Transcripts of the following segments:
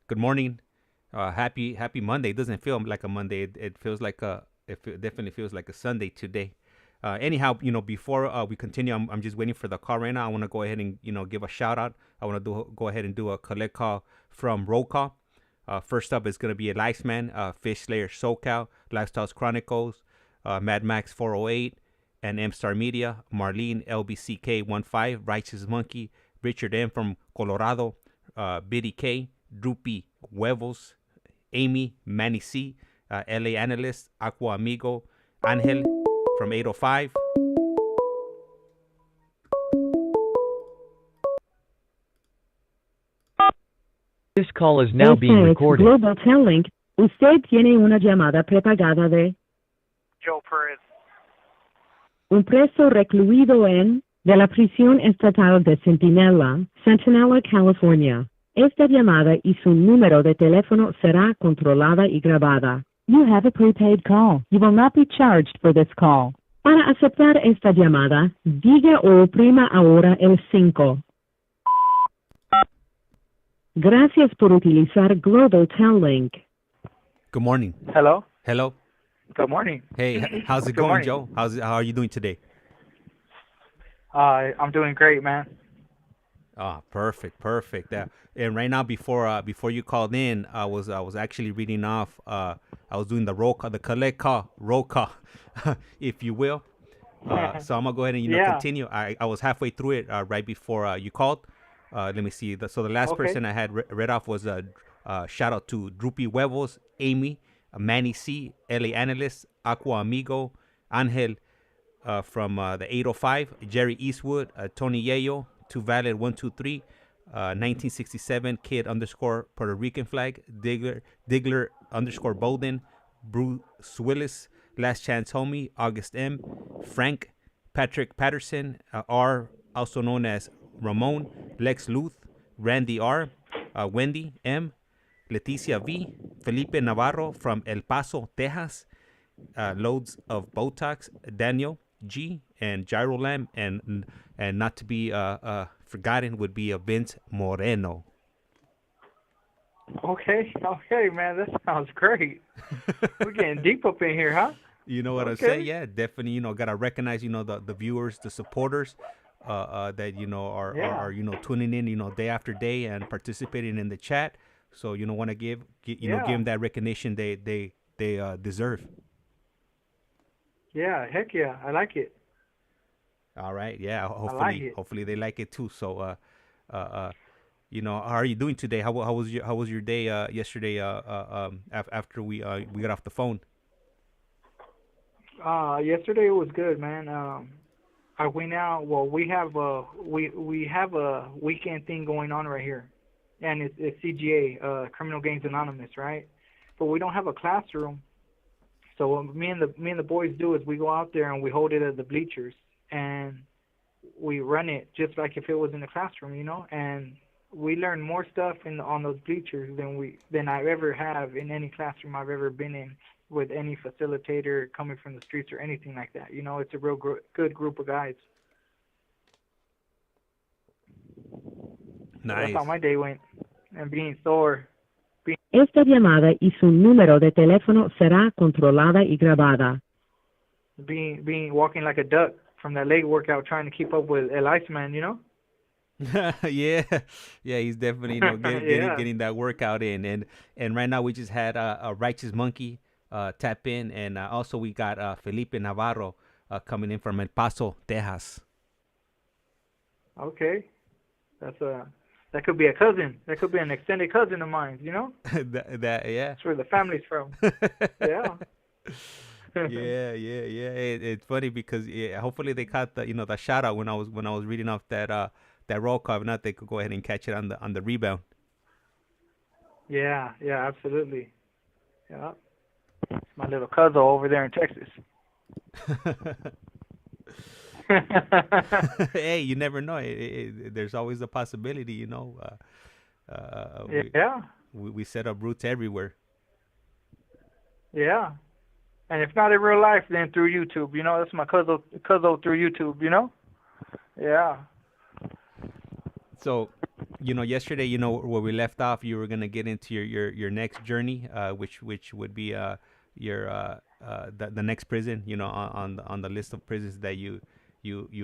Good morning. Happy Monday. It doesn't feel like a Monday. It feels like it definitely feels like a Sunday today. Anyhow, before we continue, I'm just waiting for the call right now. I want to go ahead and give a shout out. I want to go ahead and do a collect call from roll call. First up is gonna be a ICEMAN, Fish Slayer SoCal, Lifestyles Chronicles, Mad Max 408, and M Star Media, Marlene LBCK 15, Righteous Monkey, Richard M from Colorado, Biddy K, drew.p.huevos, Amy, Manny C, LA Analyst, Aqua Amigo, Angel from 805. This call is now being recorded. Global Telling. Usted tiene una llamada prepagada de Joe Perez. un preso recluido en de la prisión estatal de Centinela, California. Esta llamada y su número de teléfono será controlada y grabada. You have a prepaid call. You will not be charged for this call. Para aceptar esta llamada, diga o oprima ahora el 5. Gracias por utilizar Global Tel Link. Good morning. Hello. Hello. Good morning. Hey, how's it Good going, morning. Joe? How are you doing today? I'm doing great, man. Ah, perfect. And right now, before you called in, I was actually reading off. I was doing the roll call, the collect call, roll call, if you will. So I'm gonna go ahead and Yeah. continue. I was halfway through it right before you called. Let me see. So the last Okay. person I had read off was shout out to Drew.p. Huevos, Amy, Manny C, LA Analyst, Aqua Amigo, Angel from the 805, Jerry Eastwood, Tony Yayo, Too Valid 123, 1967 Kid _ Puerto Rican flag, Diggler _ Bolden, Brew Swillus, LastChanceHomie, August M, Frank, Patrick Patterson, R, also known as Ramon, Lex Luth, Randy R, Wendy M, Leticia V, Felipe Navarro from El Paso, Texas, LoadsofBotox, Daniel G, and GyroLamb, and not to be forgotten would be Vince Moreno. Okay, man. That sounds great. We're getting deep up in here, huh? You know what I'm Okay. saying? Yeah, definitely. Gotta recognize the viewers, the supporters, that are Yeah. tuning in day after day and participating in the chat. So want to give Yeah. them that recognition they deserve. Yeah, heck yeah. I like it. All right, yeah. it. Hopefully they like it too. So how are you doing today? How was your day yesterday? After we got off the phone. Yesterday it was good, man. I went out. Well, we have a weekend thing going on right here, and it's CGA, Criminal Gangs Anonymous, right? But we don't have a classroom. So what me and the boys do is we go out there and we hold it at the bleachers and we run it just like if it was in the classroom, and we learn more stuff on those bleachers than I ever have in any classroom I've ever been in with any facilitator coming from the streets or anything like that. It's a real good group of guys. Nice. That's how my day went. And being sore. Esta llamada y su número de teléfono será controlada y grabada. Being walking like a duck from that leg workout trying to keep up with El Iceman, yeah, he's definitely Yeah. getting that workout in, and right now we just had a Righteous Monkey tap in, and also we got Felipe Navarro coming in from El Paso, Texas. Okay. That could be a cousin. That could be an extended cousin of mine, yeah. That's where the family's from. Yeah. yeah. It's funny because hopefully they caught the shout out when I was reading off that roll call. If not, they could go ahead and catch it on the rebound. Yeah, absolutely. Yeah. My little cousin over there in Texas. Hey, you never know. There's always a possibility, Yeah. We set up roots everywhere. Yeah. And if not in real life, then through YouTube. That's my cousin through YouTube. Yeah. So yesterday, where we left off, you were gonna get into your next journey, which would be your the next prison, on the list of prisons that you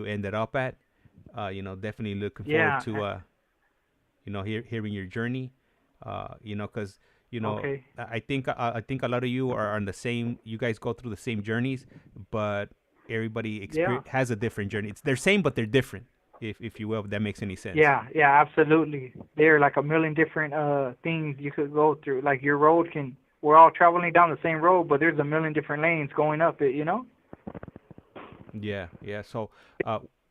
ended up at. Definitely looking forward Yeah. to hearing your journey. Because Okay. I think a lot of you are on the same. You guys go through the same journeys, but everybody Yeah. has a different journey. They're same, but they're different. If you will, if that makes any sense. Yeah. Yeah. Absolutely. There are like a million different things you could go through. Like your road can. We're all traveling down the same road, but there's a million different lanes going up it. Yeah, yeah. So,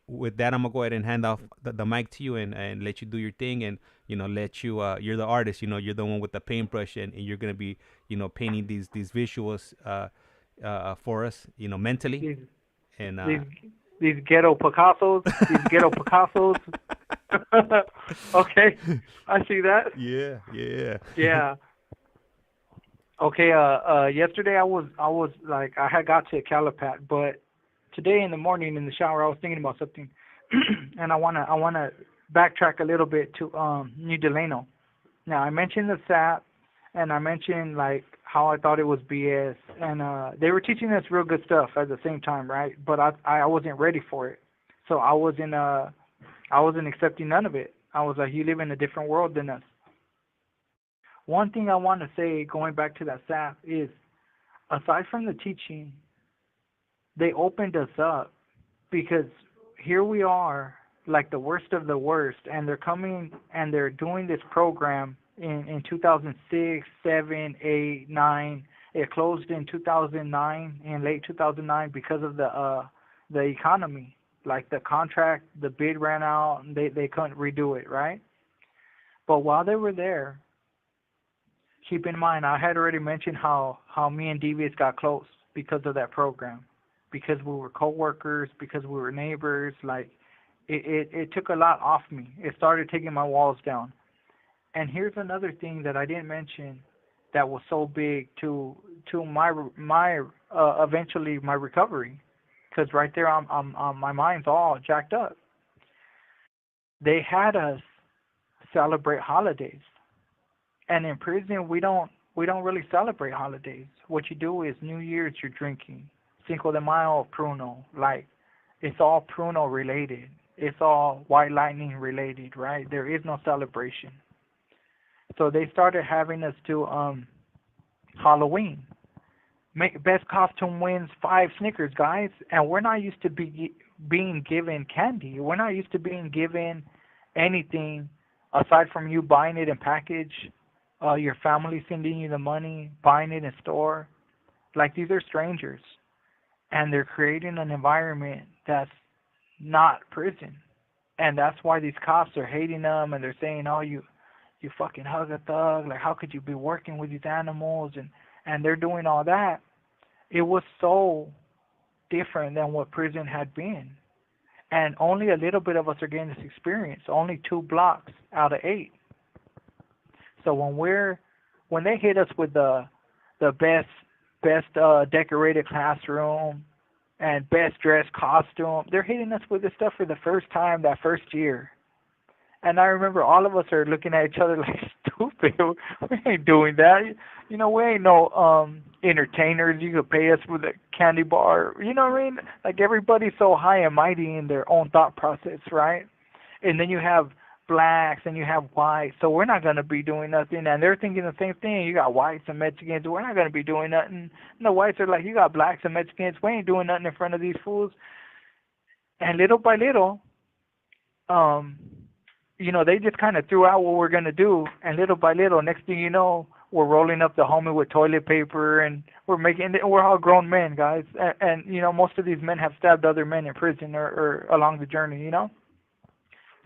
with that, I'm gonna go ahead and hand off the mic to you and let you do your thing and let you. You're the artist. You're the one with the paintbrush and you're gonna be painting these visuals for us. Mentally These and these these ghetto Picassos. These ghetto Picassos. Okay, I see that. yeah, yeah. Yeah. Okay. Yesterday I was like I had got to Calipat, but today in the morning in the shower I was thinking about something, and I wanna backtrack a little bit to New Delano. Now I mentioned the SAP, and I mentioned like how I thought it was BS, and they were teaching us real good stuff at the same time, right? But I wasn't ready for it, so I wasn't accepting none of it. I was like, you live in a different world than us. One thing I want to say, going back to that SAP, is aside from the teaching, they opened us up because here we are, like the worst of the worst, and they're coming and they're doing this program in 2006, 7, 8, 9. It closed in 2009, in late 2009, because of the economy. Like the contract, the bid ran out, and they couldn't redo it, right? But while they were there, keep in mind, I had already mentioned how me and Devious got close because of that program, because we were coworkers, because we were neighbors. Like it took a lot off me. It started taking my walls down. And here's another thing that I didn't mention that was so big to my eventually my recovery, because right there I'm my mind's all jacked up. They had us celebrate holidays. And in prison, we don't really celebrate holidays. What you do is New Year's you're drinking, Cinco de Mayo Pruno, like it's all Pruno related. It's all White Lightning related, right? There is no celebration. So they started having us do Halloween. Best costume wins 5 Snickers, guys. And we're not used to being given candy. We're not used to being given anything aside from you buying it in package, your family sending you the money, buying it in store. Like these are strangers, and they're creating an environment that's not prison, and that's why these cops are hating them, and they're saying, "Oh, you fucking hug a thug! Like how could you be working with these animals?" And they're doing all that. It was so different than what prison had been, and only a little bit of us are getting this experience. Only 2 blocks out of 8. So when they hit us with the best decorated classroom and best dressed costume, they're hitting us with this stuff for the first time that first year. And I remember all of us are looking at each other like stupid. We ain't doing that. We ain't no entertainers. You could pay us with a candy bar. You know what I mean? Like everybody's so high and mighty in their own thought process, right? And then you have blacks and you have whites, so we're not going to be doing nothing. And they're thinking the same thing. You got whites and Mexicans, we're not going to be doing nothing. And the whites are like, you got blacks and Mexicans, we ain't doing nothing in front of these fools. And little by little, they just kind of threw out what we're going to do. And little by little, next thing you know, we're rolling up the homie with toilet paper, and we're all grown men, guys. And most of these men have stabbed other men in prison or along the journey.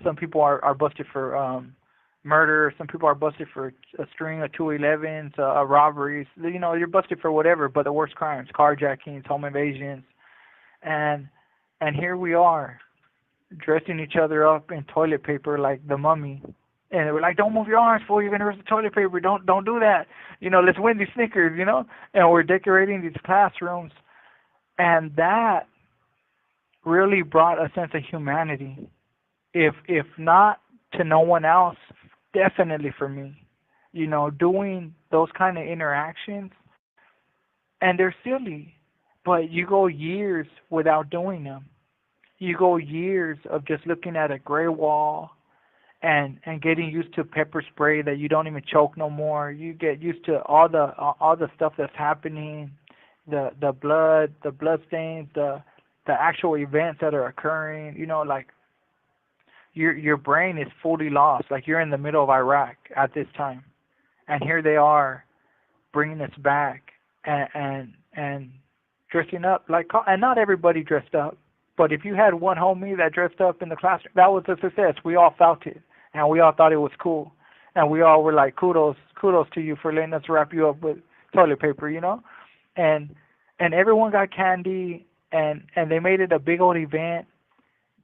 Some people are busted for murder. Some people are busted for a string of 211s, robberies. You're busted for whatever, but the worst crimes: carjackings, home invasions, and here we are, dressing each other up in toilet paper like the mummy. And they were like, "Don't move your arms, fool! You're gonna rip the toilet paper. Don't do that. Let's win these Snickers." And we're decorating these classrooms, and that really brought a sense of humanity. If not to no one else, definitely for me. Doing those kind of interactions, and they're silly, but you go years without doing them. You go years of just looking at a gray wall and getting used to pepper spray that you don't even choke no more. You get used to all the stuff that's happening, the blood stains, the actual events that are occurring. Like your brain is fully lost. Like you're in the middle of Iraq at this time, and here they are bringing us back and dressing up like, and not everybody dressed up. But if you had one homie that dressed up in the classroom, that was a success. We all felt it, and we all thought it was cool, and we all were like, kudos to you for letting us wrap you up with toilet paper, and everyone got candy, and they made it a big old event,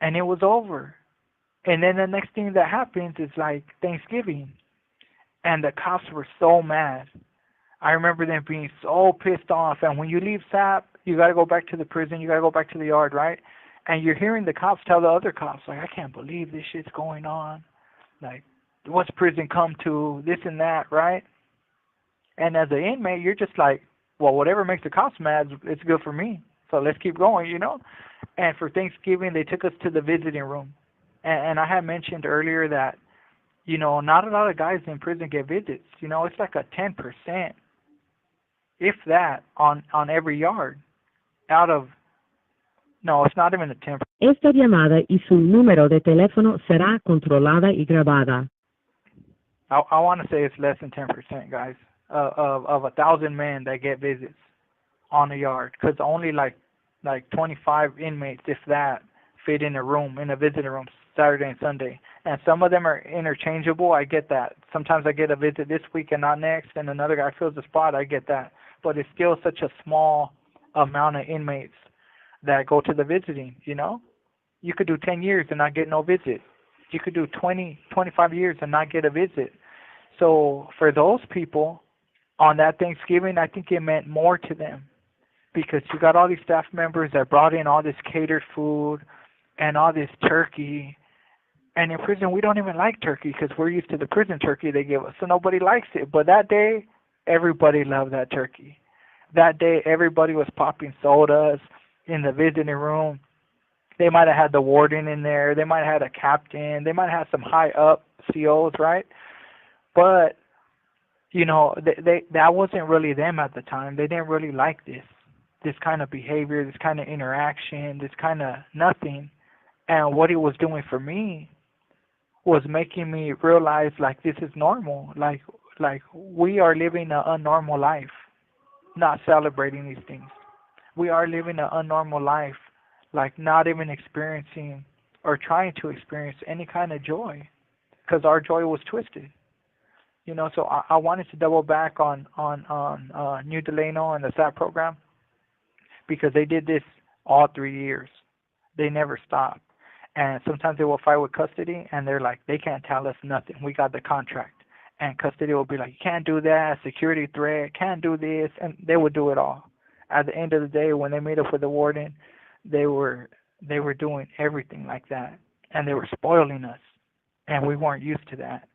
and it was over. And then the next thing that happens is like Thanksgiving, and the cops were so mad. I remember them being so pissed off, and when you leave SAP, you got to go back to the prison, you got to go back to the yard, right? And you're hearing the cops tell the other cops, like, I can't believe this shit's going on. Like, what's prison come to, this and that, right? And as an inmate, you're just like, well, whatever makes the cops mad, it's good for me. So let's keep going, And for Thanksgiving, they took us to the visiting room. And I had mentioned earlier that, not a lot of guys in prison get visits. It's like a 10%, if that, on every yard out of... No, it's not even a 10%. Esta llamada y su número de teléfono será controlada y grabada. I want to say it's less than 10%, guys, of 1,000 men that get visits on a yard, because only like 25 inmates, if that, fit in a visiting room Saturday and Sunday. And some of them are interchangeable. I get that. Sometimes I get a visit this week and not next, and another guy fills the spot. I get that. But it's still such a small amount of inmates that go to the visiting, You could do 10 years and not get no visit. You could do 20, 25 years and not get a visit. So for those people, on that Thanksgiving, I think it meant more to them, because you got all these staff members that brought in all this catered food and all this turkey. And in prison, we don't even like turkey because we're used to the prison turkey they give us. So nobody likes it. But that day, everybody loved that turkey. That day, everybody was popping sodas in the visiting room. They might have had the warden in there. They might have had a captain. They might have had some high up COs, right? But, that wasn't really them at the time. They didn't really like this kind of behavior, this kind of interaction, this kind of nothing. And what it was doing for me was making me realize, like, this is normal. Like we are living an unnormal life, not celebrating these things. We are living an unnormal life, like not even experiencing or trying to experience any kind of joy, because our joy was twisted. So I wanted to double back on New Delano and the SAT program, because they did this all 3 years. They never stopped. And sometimes they will fight with custody, and they're like, they can't tell us nothing. We got the contract. And custody will be like, you can't do that, security threat, can't do this, and they would do it all. At the end of the day, when they meet up with the warden, they were doing everything like that, and they were spoiling us, and we weren't used to that.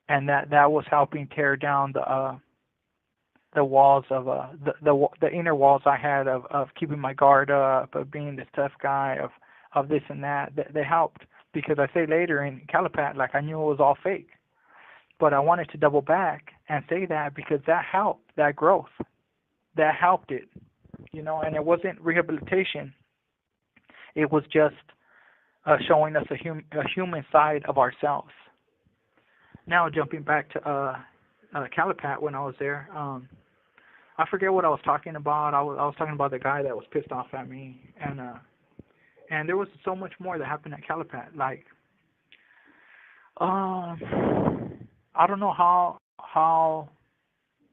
And that was helping tear down the walls of the inner walls I had of keeping my guard up, of being this tough guy, of this and that. They helped, because I say later in Calipat, like, I knew it was all fake. But I wanted to double back and say that because that helped, that growth. That helped it, and it wasn't rehabilitation. It was just showing us a human side of ourselves. Now jumping back to Calipat when I was there, I forget what I was talking about. I was talking about the guy that was pissed off at me, and there was so much more that happened at Calipat. Like, I don't know how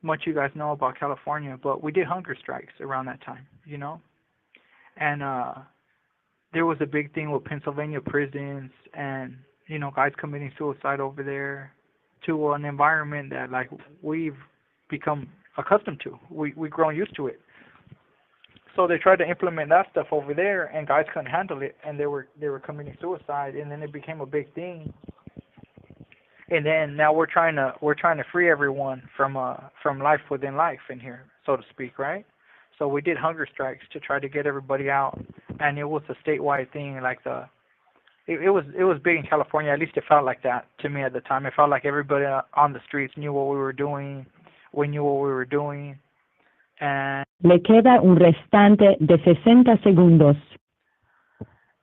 much you guys know about California, but we did hunger strikes around that time, and there was a big thing with Pennsylvania prisons and guys committing suicide over there, to an environment that, like, we've become accustomed to. We've grown used to it. So they tried to implement that stuff over there, and guys couldn't handle it, and they were committing suicide, and then it became a big thing. And then now we're trying to free everyone from life within life in here, so to speak, right? So we did hunger strikes to try to get everybody out, and it was a statewide thing. Like it was big in California. At least it felt like that to me at the time. It felt like everybody on the streets knew what we were doing. We knew what we were doing, and Le queda un restante de 60 segundos.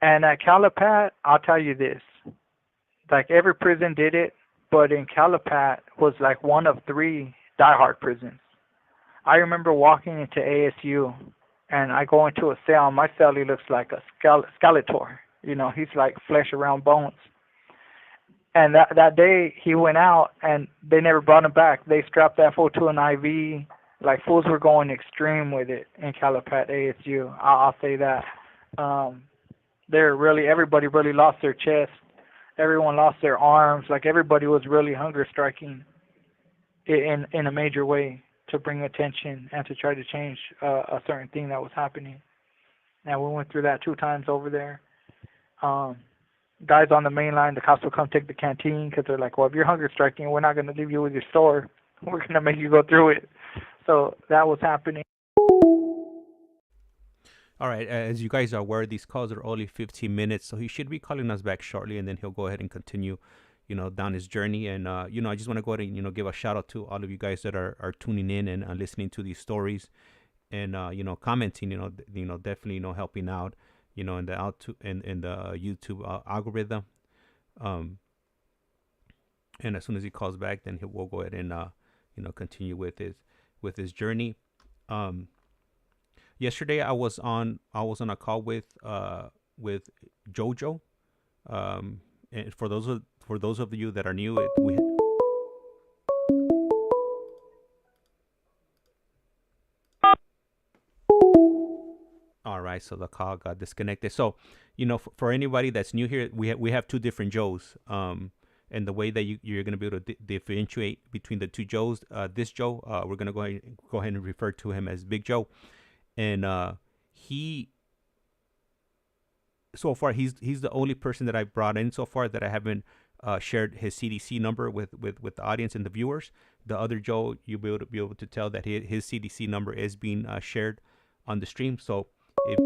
And at Calipat, I'll tell you this, like every prison did it, but in Calipat was like one of 3 diehard prisons. I remember walking into ASU, and I go into a cell. My cell, he looks like a skeletor. You know, he's like flesh around bones. And that day, he went out, and they never brought him back. They strapped that fool to an IV. Like, fools were going extreme with it in Calipat ASU. I'll say that. Everybody really lost their chest. Everyone lost their arms. Like, everybody was really hunger striking in a major way to bring attention and to try to change a certain thing that was happening. And we went through that 2 times over there. Guys on the main line, the cops will come take the canteen because they're like, well, if you're hunger striking, we're not going to leave you with your store. We're going to make you go through it. So that was happening. All right, as you guys are aware, these calls are only 15 minutes, so he should be calling us back shortly, and then he'll go ahead and continue, down his journey. And, I just want to go ahead and, give a shout out to all of you guys that are tuning in and listening to these stories and, commenting, definitely, helping out, in the in the YouTube algorithm. And as soon as he calls back, then we'll go ahead and, continue with his journey. Yesterday I was on a call with Jojo. And for those of you that are new, all right, so the call got disconnected. So, for anybody that's new here, we have 2 different Joes. And the way that you're going to be able to differentiate between the 2 Joes, this Joe, we're going to go ahead and refer to him as Big Joe. And he, so far, he's the only person that I brought in so far that I haven't shared his CDC number with the audience and the viewers. The other Joe, you'll be able to tell that his CDC number is being shared on the stream. So if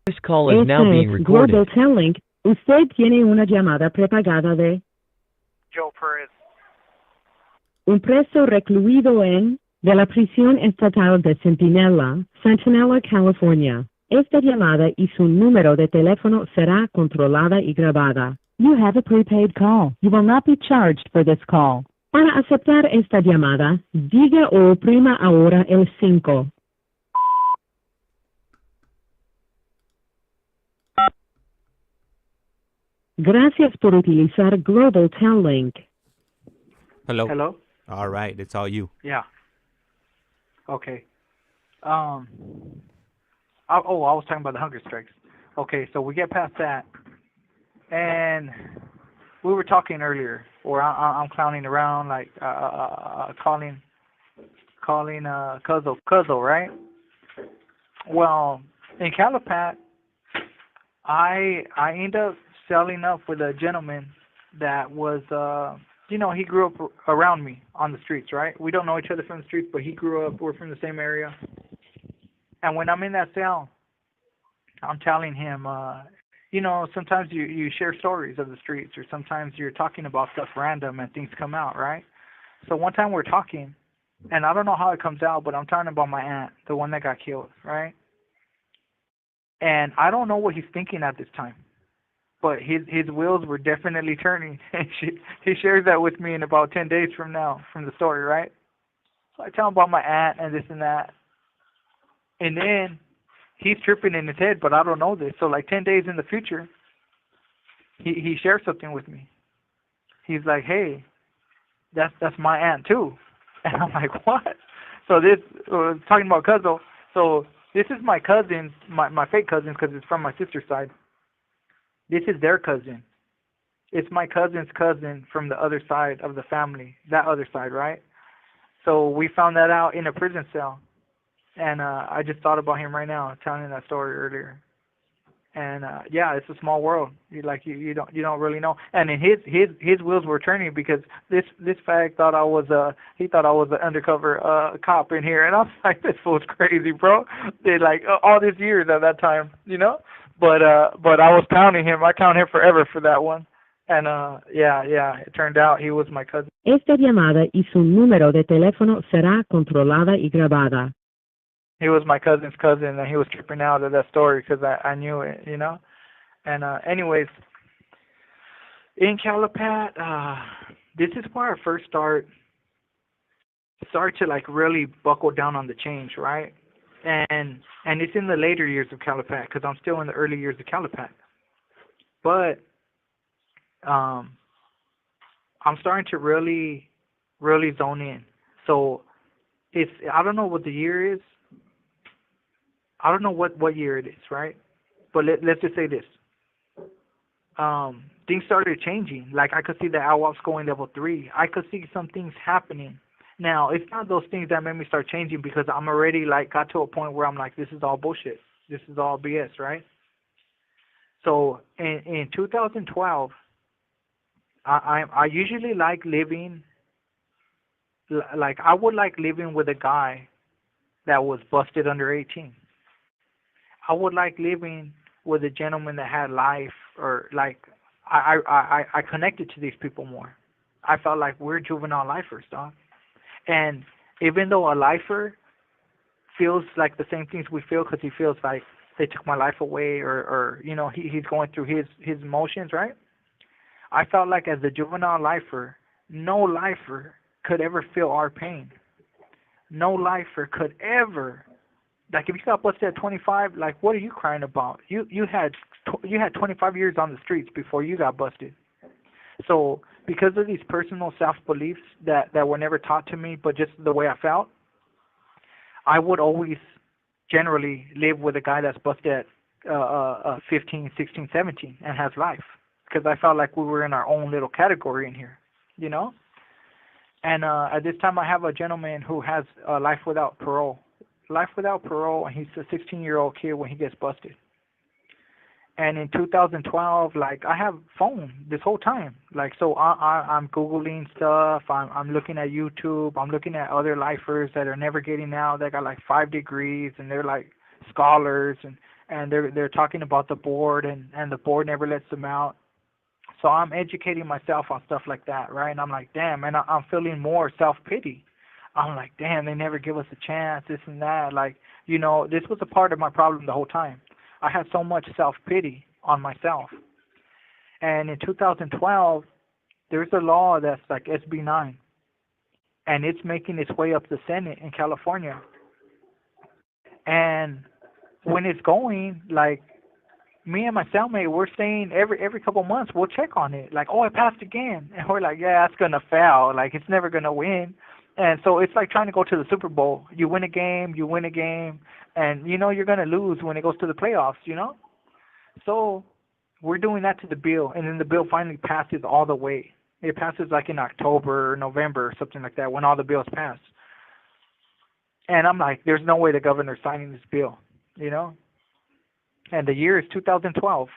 this call is now being recorded. Global Telling. Usted tiene una llamada prepagada de Joe Perez. un preso recluido de la prisión estatal de Centinela, California. Esta llamada y su número de teléfono será controlada y grabada. You have a prepaid call. You will not be charged for this call. Para aceptar esta llamada, diga o oprima ahora el 5. Gracias por utilizar Global Tel Link. Hello. Hello? All right, it's all you. Yeah. Okay. I was talking about the hunger strikes. Okay, so we get past that, and we were talking earlier, or I'm clowning around, like calling Cuzzo, right? Well, in Calipat, I end up selling up with a gentleman that was, he grew up around me on the streets, right? We don't know each other from the streets, but he grew up, we're from the same area. And when I'm in that cell, I'm telling him, sometimes you share stories of the streets, or sometimes you're talking about stuff random and things come out, right? So one time we're talking, and I don't know how it comes out, but I'm talking about my aunt, the one that got killed, right? And I don't know what he's thinking at this time, but his wheels were definitely turning. He shares that with me in about 10 days from now, from the story, right? So I tell him about my aunt and this and that. And then he's tripping in his head, but I don't know this. So like 10 days in the future, he shares something with me. He's like, hey, that's my aunt too. And I'm like, what? So this, talking about Cuzzo, so this is my cousin, my fake cousin, because it's from my sister's side. This is their cousin. It's my cousin's cousin from the other side of the family, that other side, right? So we found that out in a prison cell. And I just thought about him right now, telling that story earlier. And yeah, it's a small world. You don't really know. And then his wheels were turning because this fag thought I was an undercover cop in here, and I was like, this fool's crazy, bro. They like all these years at that time, But I was counting him. I count him forever for that one. And yeah, it turned out he was my cousin. Esta llamada y su número de teléfono será controlada y grabada. He was my cousin's cousin, and he was tripping out at that story because I knew it, And anyways, in Calipat, this is where I first start to like really buckle down on the change, right? And it's in the later years of Calipat because I'm still in the early years of Calipat. But I'm starting to really, really zone in. So I don't know what the year is. I don't know what year it is, right? But let's just say this. Things started changing. Like, I could see the LWOPs going level 3. I could see some things happening. Now, it's not those things that made me start changing because I'm already, like, got to a point where I'm like, this is all bullshit. This is all BS, right? So, in 2012, I usually like living, like, I would like living with a guy that was busted under 18. I would like living with a gentleman that had life, or like I connected to these people more. I felt like we're juvenile lifers, dog. And even though a lifer feels like the same things we feel because he feels like they took my life away, or he's going through his emotions, right? I felt like as a juvenile lifer, no lifer could ever feel our pain. No lifer could ever. Like, if you got busted at 25, like, what are you crying about? You had 25 years on the streets before you got busted. So because of these personal self-beliefs that were never taught to me, but just the way I felt, I would always generally live with a guy that's busted at 15, 16, 17 and has life, because I felt like we were in our own little category in here, And at this time, I have a gentleman who has life without parole. Life without parole, and he's a 16-year-old kid when he gets busted. And in 2012, like, I have phone this whole time. Like, so I'm Googling stuff. I'm looking at YouTube. I'm looking at other lifers that are never getting out. They got like 5 degrees, and they're like scholars, and they're talking about the board, and the board never lets them out. So I'm educating myself on stuff like that, right? And I'm like, damn, and I'm feeling more self-pity. I'm like, damn, they never give us a chance, this and that. Like, this was a part of my problem the whole time. I had so much self-pity on myself. And in 2012, there's a law that's like SB9, and it's making its way up the Senate in California. And when it's going, like, me and my cellmate, we're saying every couple months we'll check on it. Like, oh, it passed again. And we're like, yeah, it's going to fail. Like, it's never going to win. And so it's like trying to go to the Super Bowl. You win a game, and you're going to lose when it goes to the playoffs, So we're doing that to the bill, and then the bill finally passes all the way. It passes like in October or November or something like that when all the bills pass. And I'm like, there's no way the governor's signing this bill, And the year is 2012.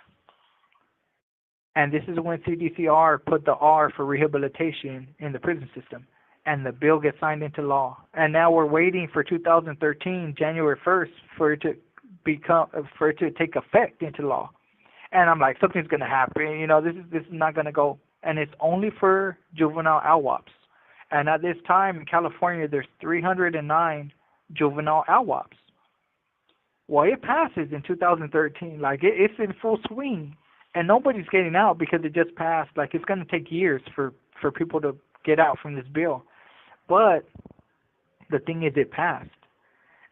And this is when CDCR put the R for rehabilitation in the prison system. And the bill gets signed into law. And now we're waiting for 2013, January 1st, for it to take effect into law. And I'm like, something's going to happen. This is not going to go. And it's only for juvenile LWOPs. And at this time in California, there's 309 juvenile LWOPs. Well, it passes in 2013. Like, it's in full swing. And nobody's getting out because it just passed. Like, it's going to take years for people to get out from this bill. But the thing is, it passed.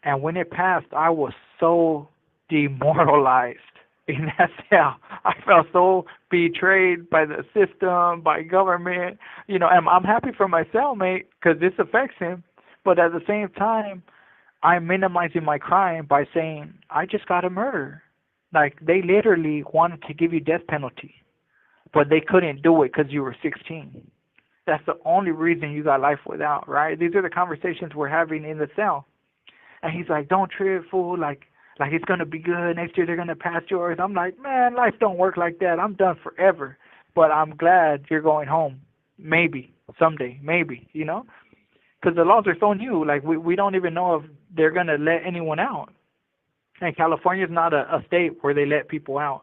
And when it passed, I was so demoralized in that cell. I felt so betrayed by the system, by government. And I'm happy for my cellmate because this affects him. But at the same time, I'm minimizing my crime by saying, I just got a murder. Like, they literally wanted to give you death penalty, but they couldn't do it because you were 16. That's the only reason you got life without, right? These are the conversations we're having in the cell. And he's like, don't trip, fool. Like, Like, it's going to be good. Next year they're going to pass yours. I'm like, man, life don't work like that. I'm done forever. But I'm glad you're going home. Maybe. Someday. Maybe. You know? Because the laws are so new. Like, we don't even know if they're going to let anyone out. And California's not a state where they let people out.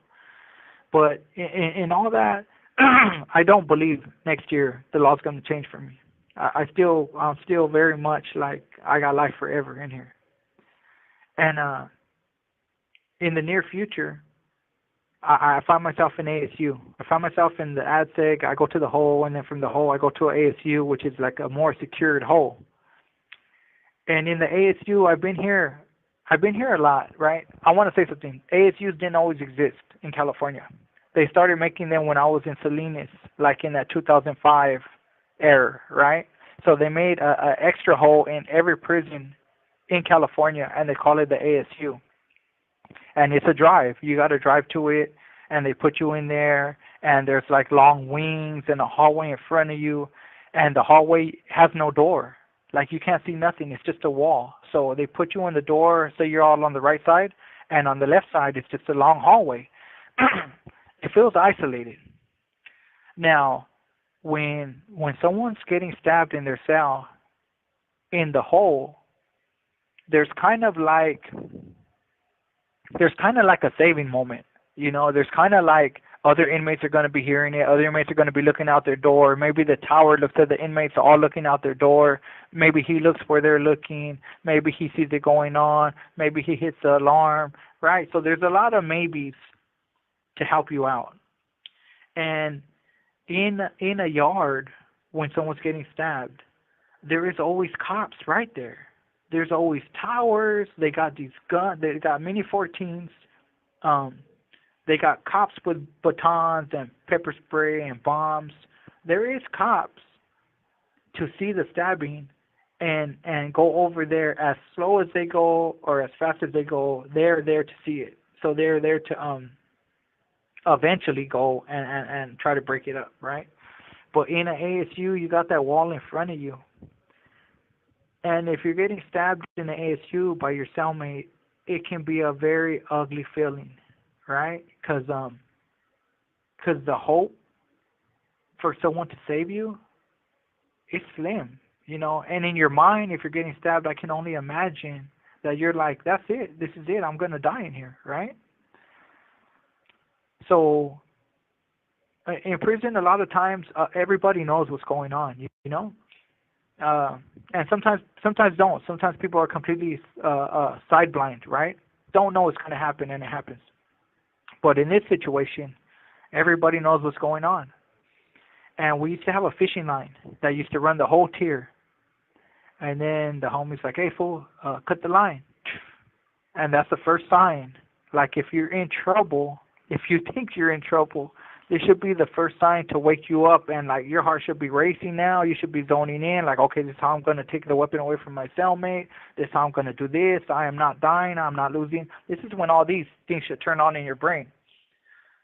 But in all that, I don't believe next year the law's going to change for me. I'm still very much like I got life forever in here. And in the near future, I find myself in ASU. I find myself in the ad seg. I go to the hole, and then from the hole I go to an ASU, which is like a more secured hole. And in the ASU, I've been here a lot, right? I want to say something. ASUs didn't always exist in California. They started making them when I was in Salinas, like in that 2005 era, right? So they made a extra hole in every prison in California, and they call it the ASU. And it's a drive. You got to drive to it, and they put you in there, and there's like long wings and a hallway in front of you, and the hallway has no door. Like, you can't see nothing. It's just a wall. So they put you in the door, so you're all on the right side, and on the left side it's just a long hallway. It feels isolated. Now, when someone's getting stabbed in their cell, in the hole, there's kind of like a saving moment. You know, there's kind of like other inmates are going to be hearing it. Other inmates are going to be looking out their door. Maybe the tower looks at the inmates all looking out their door. Maybe he looks where they're looking. Maybe he sees it going on. Maybe he hits the alarm, right? So there's a lot of maybes to help you out. And in a yard, when someone's getting stabbed, there is always cops right there. There's always towers. They got these guns. They got mini 14s. They got cops with batons and pepper spray and bombs. There is cops to see the stabbing and go over there as slow as they go or as fast as they go. They're there to see it. So they're there to eventually go and try to break it up, right? But in an ASU, you got that wall in front of you. And if you're getting stabbed in an ASU by your cellmate, it can be a very ugly feeling, right? Because the hope for someone to save you is slim, you know. And in your mind, if you're getting stabbed, I can only imagine that you're like, that's it. This is it. I'm going to die in here, right? So in prison, a lot of times, everybody knows what's going on, you know. And sometimes don't. Sometimes people are completely sideblind, right? Don't know what's going to happen, and it happens. But in this situation, everybody knows what's going on. And we used to have a fishing line that used to run the whole tier. And then the homie's like, hey, fool, cut the line. And that's the first sign. Like, if you're in trouble, if you think you're in trouble, this should be the first sign to wake you up, and like your heart should be racing now. You should be zoning in, like, okay, this is how I'm going to take the weapon away from my cellmate. This is how I'm going to do this. I am not dying. I'm not losing. This is when all these things should turn on in your brain.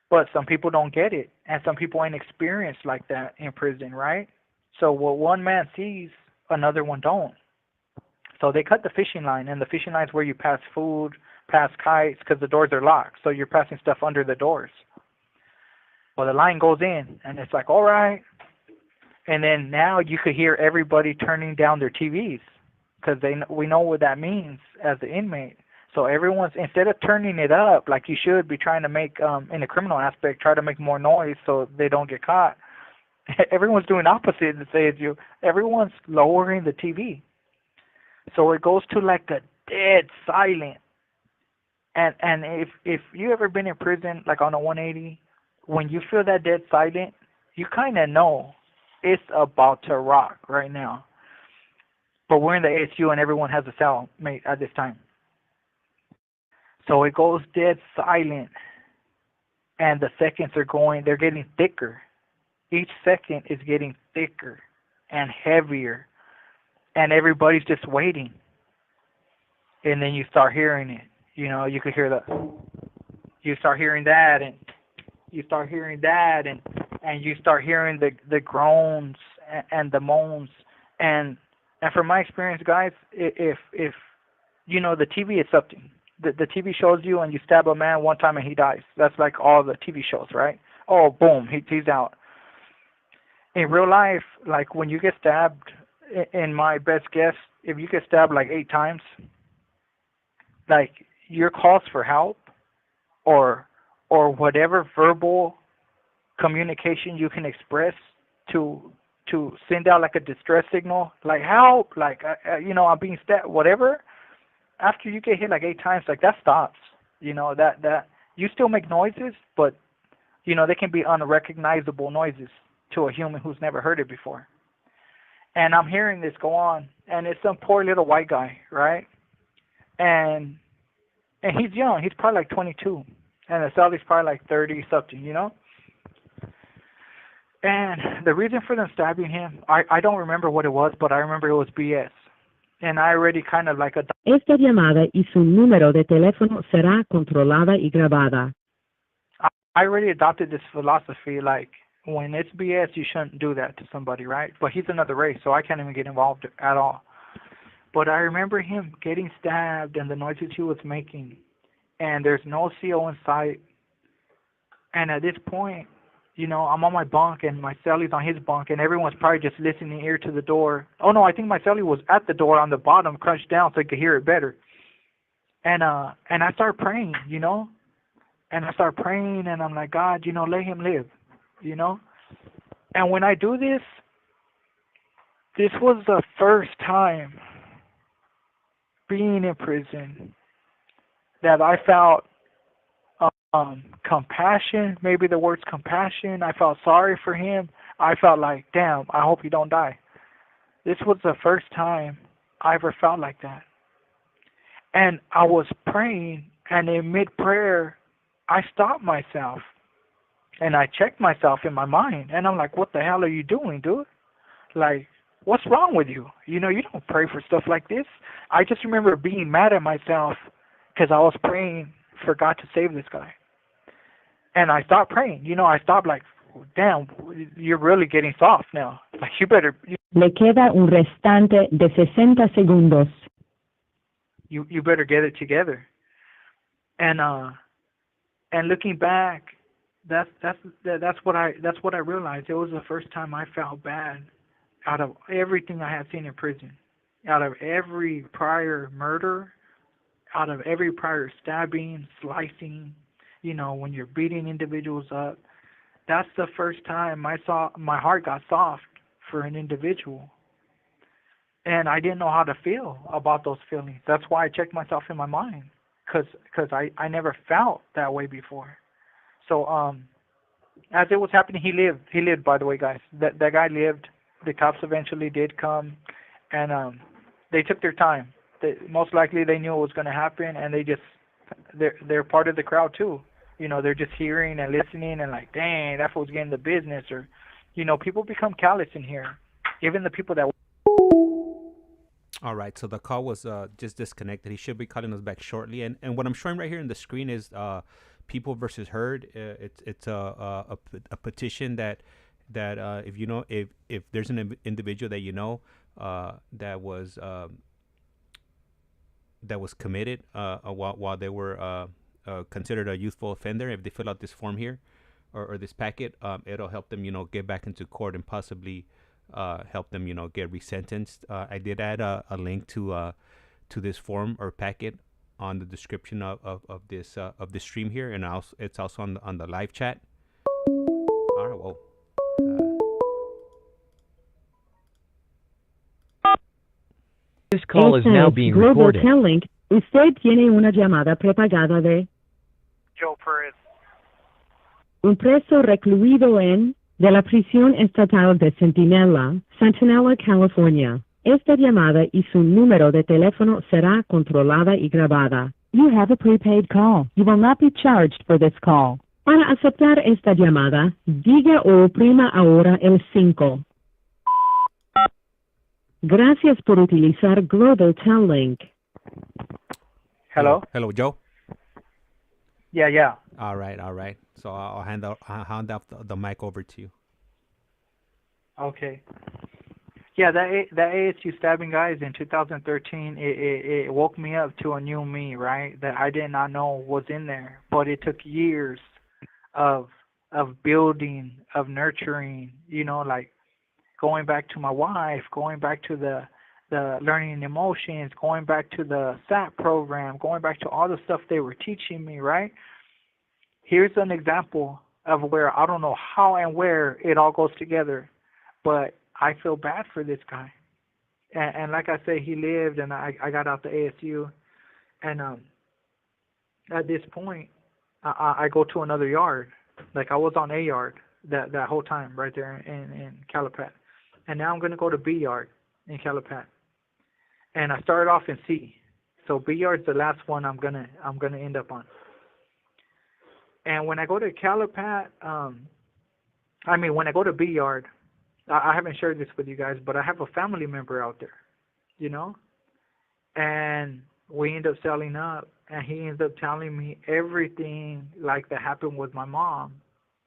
But some people don't get it, and some people ain't experienced like that in prison, right? So what one man sees, another one don't. So they cut the fishing line, and the fishing line is where you pass food, pass kites, because the doors are locked. So you're passing stuff under the doors. Well, the line goes in, and it's like, all right. And then now you could hear everybody turning down their TVs because we know what that means as the inmate. So everyone's, instead of turning it up like you should be trying to make, in a criminal aspect, try to make more noise so they don't get caught, everyone's doing opposite to say you. Everyone's lowering the TV. So it goes to like a dead silent. And if you ever been in prison, like on a 180, when you feel that dead silent, you kind of know it's about to rock right now. But we're in the ASU and everyone has a cellmate at this time. So it goes dead silent. And the seconds they're getting thicker. Each second is getting thicker and heavier. And everybody's just waiting. And then you start hearing it. You know, you could hear you start hearing that, and you start hearing that, and you start hearing the groans and the moans. And from my experience, guys, if you know, the TV is something. the TV shows you, and you stab a man one time and he dies. That's like all the TV shows, right? Oh, boom, he's out. In real life, like when you get stabbed, in my best guess, if you get stabbed like 8 times, like your calls for help or whatever verbal communication you can express to send out like a distress signal, like help, like I'm being stabbed, whatever. After you get hit like 8 times, like that stops. That you still make noises, but they can be unrecognizable noises to a human who's never heard it before. And I'm hearing this go on, and it's some poor little white guy, right? And he's young. He's probably like 22, and the Sally's probably like 30 something, And the reason for them stabbing him, I don't remember what it was, but I remember it was BS. And I already kind of like Esta llamada y su número de teléfono será controlada y grabada. I already adopted this philosophy, like when it's BS, you shouldn't do that to somebody, right? But he's another race, so I can't even get involved at all. But I remember him getting stabbed and the noises he was making, and there's no CO in sight. And at this point, I'm on my bunk and my celly's on his bunk, and everyone's probably just listening ear to the door. Oh no, I think my celly was at the door on the bottom, crunched down so he could hear it better. And I start praying, and I start praying, and I'm like, God, let him live, And when I do this was the first time being in prison that I felt compassion. Maybe the word's compassion. I felt sorry for him. I felt like, damn, I hope he don't die. This was the first time I ever felt like that. And I was praying, and in mid-prayer, I stopped myself, and I checked myself in my mind, and I'm like, what the hell are you doing, dude? Like, what's wrong with you? You don't pray for stuff like this. I just remember being mad at myself because I was praying for God to save this guy. And I stopped praying. I stopped like, damn, you're really getting soft now. Like, you better... Le queda un restante de 60 segundos. You better get it together. And looking back, that's what I realized. It was the first time I felt bad out of everything I had seen in prison, out of every prior murder, out of every prior stabbing, slicing, when you're beating individuals up. That's the first time my heart got soft for an individual. And I didn't know how to feel about those feelings. That's why I checked myself in my mind, because I never felt that way before. So as it was happening, he lived. He lived, by the way, guys. That guy lived. The cops eventually did come, and they took their time. Most likely they knew it was going to happen, and they're part of the crowd too. They're just hearing and listening and like, dang, that fool's getting the business. Or, people become callous in here. Even the people that... All right, so the call was just disconnected. He should be calling us back shortly. And what I'm showing right here in the screen is People versus Herd. It's a petition that if there's an individual that was committed while they were considered a youthful offender, if they fill out this form here or this packet, it'll help them get back into court and possibly help them get resentenced. I did add a link to this form or packet on the description of this stream here, and it's also on the live chat. All right, well. This call is now being recorded. Telling, usted tiene una llamada prepagada de Joe Perez. un preso recluido de la prisión estatal de Centinela, California. Esta llamada y su número de teléfono será controlada y grabada. You have a prepaid call. You will not be charged for this call. Para aceptar esta llamada, diga o oprima ahora el 5. Gracias por utilizar Global Tel Link. Hello? Hello, Joe? Yeah. All right. So I'll hand off the mic over to you. Okay. Yeah, that ASU stabbing, guys, in 2013, it woke me up to a new me, right? That I did not know was in there, but it took years of building, of nurturing, like going back to my wife, going back to the learning emotions, going back to the SAT program, going back to all the stuff they were teaching me, right? Here's an example of where I don't know how and where it all goes together, but I feel bad for this guy. And like I say, he lived, and I got out the ASU, and at this point, I go to another yard. Like I was on A yard that whole time right there in Calipat, and now I'm gonna go to B yard in Calipat, and I started off in C, so B yard's the last one I'm gonna end up on. And when I go to Calipat, when I go to B yard, I haven't shared this with you guys, but I have a family member out there, and we end up selling up, and he ends up telling me everything like that happened with my mom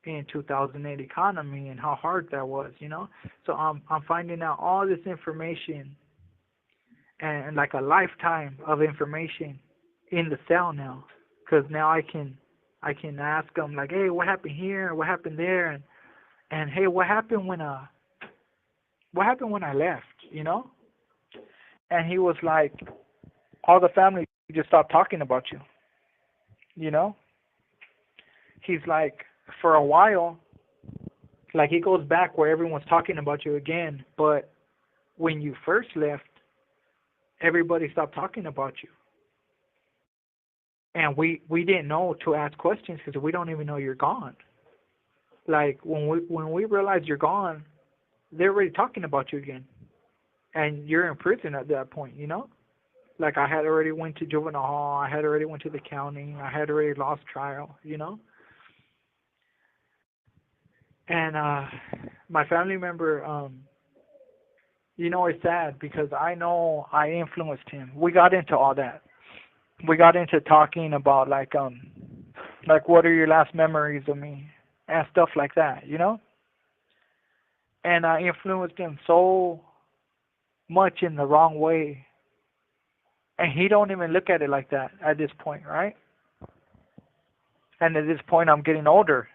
in 2008 economy and how hard that was, So I'm finding out all this information and like a lifetime of information in the cell now, because now I can ask them like, hey, what happened here? What happened there? And hey, what happened when I left? And he was like, all the family just stopped talking about you. He's like, for a while, like he goes back where everyone's talking about you again, but when you first left, everybody stopped talking about you. And we didn't know to ask questions because we don't even know you're gone. Like when we realize you're gone, they're already talking about you again, and you're in prison at that point. Like I had already went to juvenile hall, I had already went to the county, I had already lost trial. And my family member, it's sad because I know I influenced him. We got into all that. We got into talking about like what are your last memories of me and stuff like that, And I influenced him so much in the wrong way, and he don't even look at it like that at this point, right? And at this point, I'm getting older.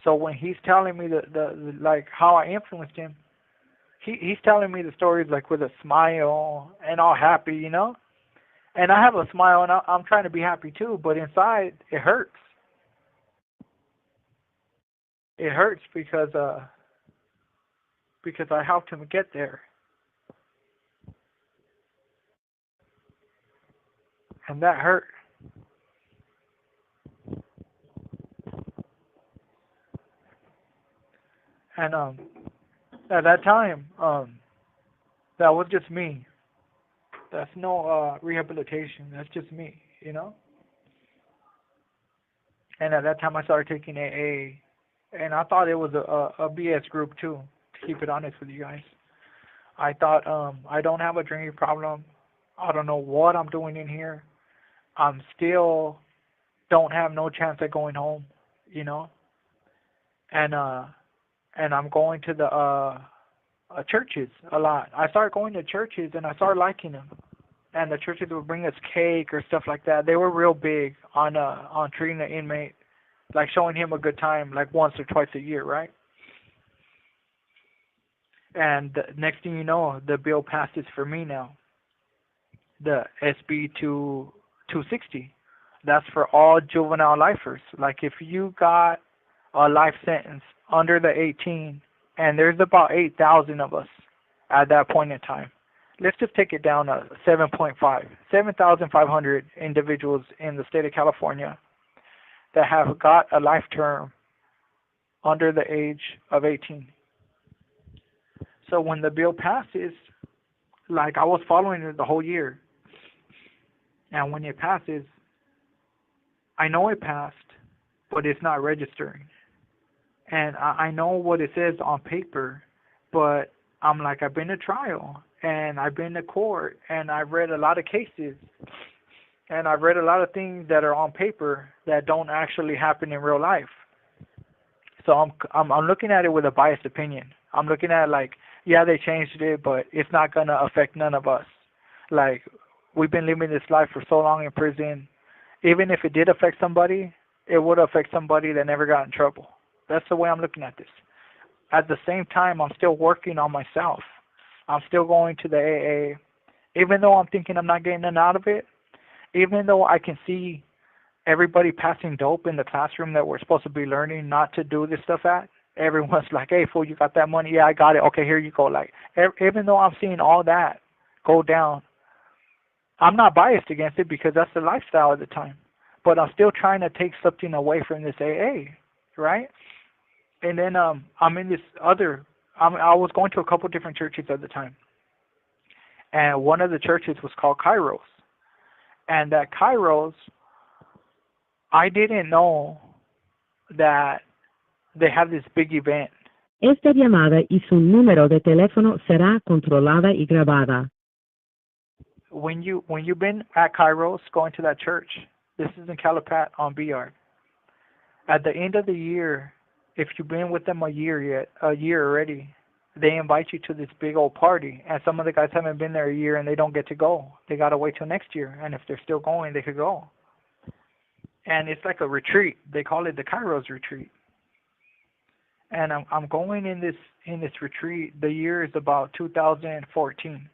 So when he's telling me the like how I influenced him, he's telling me the stories like with a smile and all happy, And I have a smile, and I'm trying to be happy too, but inside it hurts. It hurts because I helped him get there, and that hurt. And at that time, that was just me. That's no rehabilitation. That's just me, And at that time, I started taking AA, and I thought it was a BS group too. To keep it honest with you guys, I thought I don't have a drinking problem. I don't know what I'm doing in here. I'm still don't have no chance at going home, And I'm going to the churches a lot. I started going to churches, and I started liking them. And the churches would bring us cake or stuff like that. They were real big on treating the inmate, like showing him a good time, like once or twice a year, right? And the next thing you know, the bill passes for me now. The SB260. That's for all juvenile lifers. Like if you got a life sentence under the 18, and there's about 8,000 of us at that point in time. Let's just take it down to 7,500 individuals in the state of California that have got a life term under the age of 18. So when the bill passes, like I was following it the whole year, and when it passes, I know it passed, but it's not registering. And I know what it says on paper, but I'm like, I've been to trial, and I've been to court, and I've read a lot of cases, and I've read a lot of things that are on paper that don't actually happen in real life. So I'm looking at it with a biased opinion. I'm looking at it like, yeah, they changed it, but it's not going to affect none of us. Like, we've been living this life for so long in prison. Even if it did affect somebody, it would affect somebody that never got in trouble. That's the way I'm looking at this. At the same time, I'm still working on myself. I'm still going to the AA. Even though I'm thinking I'm not getting none out of it, even though I can see everybody passing dope in the classroom that we're supposed to be learning not to do this stuff at, everyone's like, hey, fool, you got that money? Yeah, I got it. Okay, here you go. Like, even though I'm seeing all that go down, I'm not biased against it because that's the lifestyle at the time. But I'm still trying to take something away from this AA, right? And then I'm in this other, I was going to a couple different churches at the time. And one of the churches was called Kairos. And that Kairos, I didn't know that they have this big event. Esta llamada y su número de teléfono será controlada y grabada. When you've been at Kairos, going to that church, this is in Calipat on BR. At the end of the year, if you've been with them a year already, they invite you to this big old party. And some of the guys haven't been there a year and they don't get to go. They got to wait till next year. And if they're still going, they could go. And it's like a retreat. They call it the Kairos retreat. And I'm going in this retreat. The year is about 2014.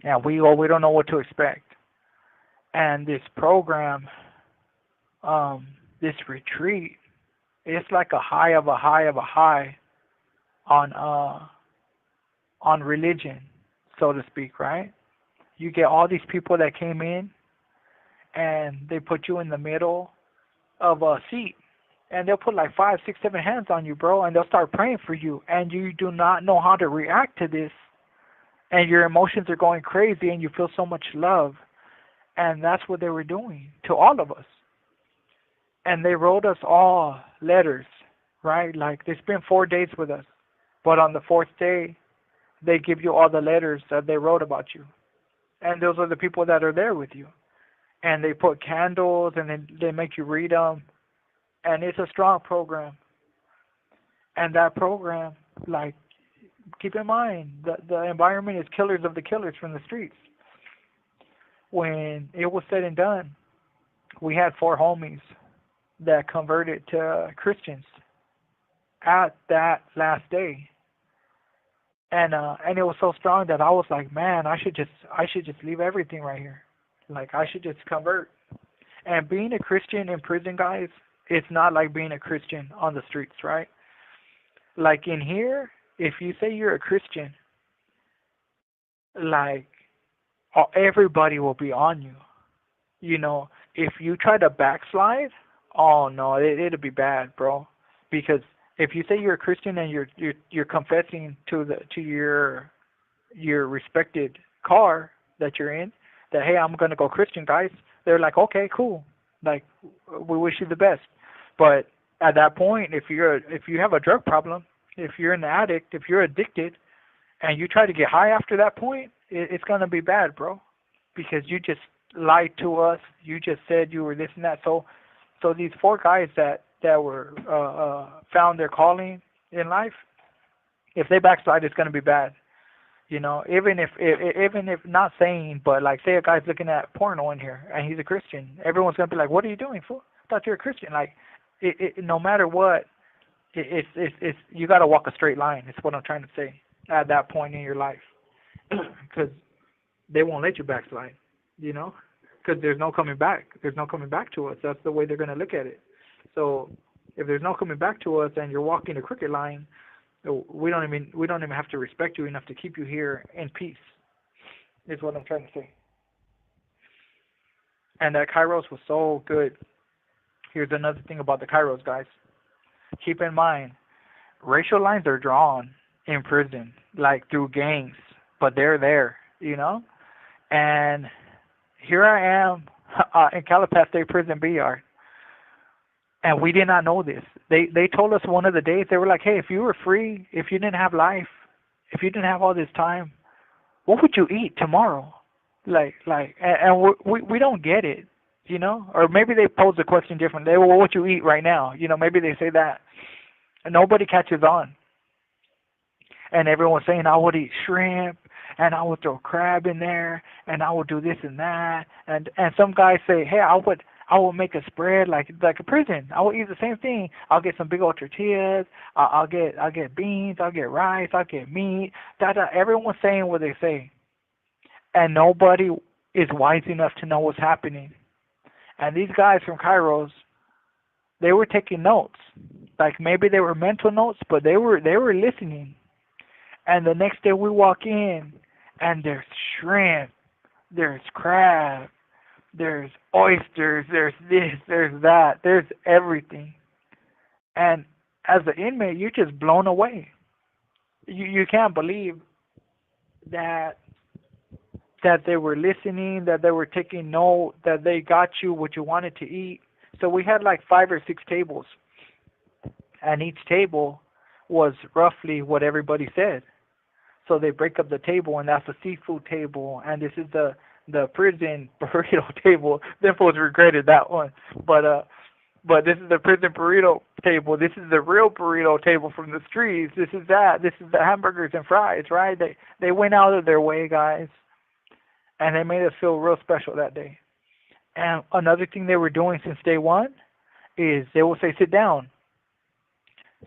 Yeah, we don't know what to expect. And this program, this retreat, it's like a high of a high of a high on religion, so to speak, right? You get all these people that came in and they put you in the middle of a seat and they'll put like 5, 6, 7 hands on you, bro, and they'll start praying for you and you do not know how to react to this and your emotions are going crazy and you feel so much love. And that's what they were doing to all of us. And they wrote us all letters, right? Like, they spent 4 days with us. But on the 4th day, they give you all the letters that they wrote about you. And those are the people that are there with you. And they put candles and they make you read them. And it's a strong program. And that program, like, keep in mind, the environment is killers of the killers from the streets. When it was said and done, we had 4 homies that converted to Christians at that last day. And it was so strong that I was like, man, I should just leave everything right here. Like, I should just convert. And being a Christian in prison, guys, it's not like being a Christian on the streets, right? Like, in here, if you say you're a Christian, like, everybody will be on you. You know, if you try to backslide, oh no, it'll be bad, bro. Because if you say you're a Christian and you're confessing to your respected car that you're in, that, hey, I'm gonna go Christian, guys, they're like, okay, cool, like, we wish you the best. But at that point, if you have a drug problem, if you're an addict, if you're addicted, and you try to get high after that point, it's gonna be bad, bro, because you just lied to us. You just said you were this and that. So these 4 guys that were found their calling in life, if they backslide, it's gonna be bad. You know, even if not saying, but like, say a guy's looking at porno in here and he's a Christian, everyone's gonna be like, what are you doing, fool? I thought you're a Christian. Like, no matter what, it's you gotta walk a straight line. It's what I'm trying to say at that point in your life, because they won't let you backslide. You know, because there's no coming back. There's no coming back to us. That's the way they're gonna look at it. So if there's no coming back to us and you're walking a crooked line, we don't even have to respect you enough to keep you here in peace. Is what I'm trying to say. And that Kairos was so good. Here's another thing about the Kairos, guys. Keep in mind, racial lines are drawn in prison, like through gangs, but they're there, you know? And here I am in Calipat State Prison BR. And we did not know this. They told us one of the days, they were like, hey, if you were free, if you didn't have life, if you didn't have all this time, what would you eat tomorrow? And we don't get it, you know? Or maybe they pose the question differently. Well, what would you eat right now? You know, maybe they say that. And nobody catches on. and everyone's saying I would eat shrimp and I would throw crab in there and I would do this and that, and some guys say, hey, I will make a spread like a prison. I will eat the same thing. I'll get some big old tortillas. I'll get beans. I'll get rice. I'll get meat. Everyone's saying what they say, and nobody is wise enough to know what's happening. And these guys from Kairos, they were taking notes. Like maybe they were mental notes, but they were listening. And the next day we walk in, and there's shrimp, there's crab, there's oysters, there's this, there's that, there's everything. And as an inmate, you're just blown away. You can't believe that they were listening, that they were taking note, that they got you what you wanted to eat. So we had like 5 or 6 tables, and each table was roughly what everybody said. So they break up the table, and that's the seafood table, and this is the prison burrito table. Them folks regretted that one, but this is the prison burrito table. This is the real burrito table from the streets. This is that. This is the hamburgers and fries, right? They went out of their way, guys, and they made us feel real special that day. And another thing they were doing since day one is they will say, sit down.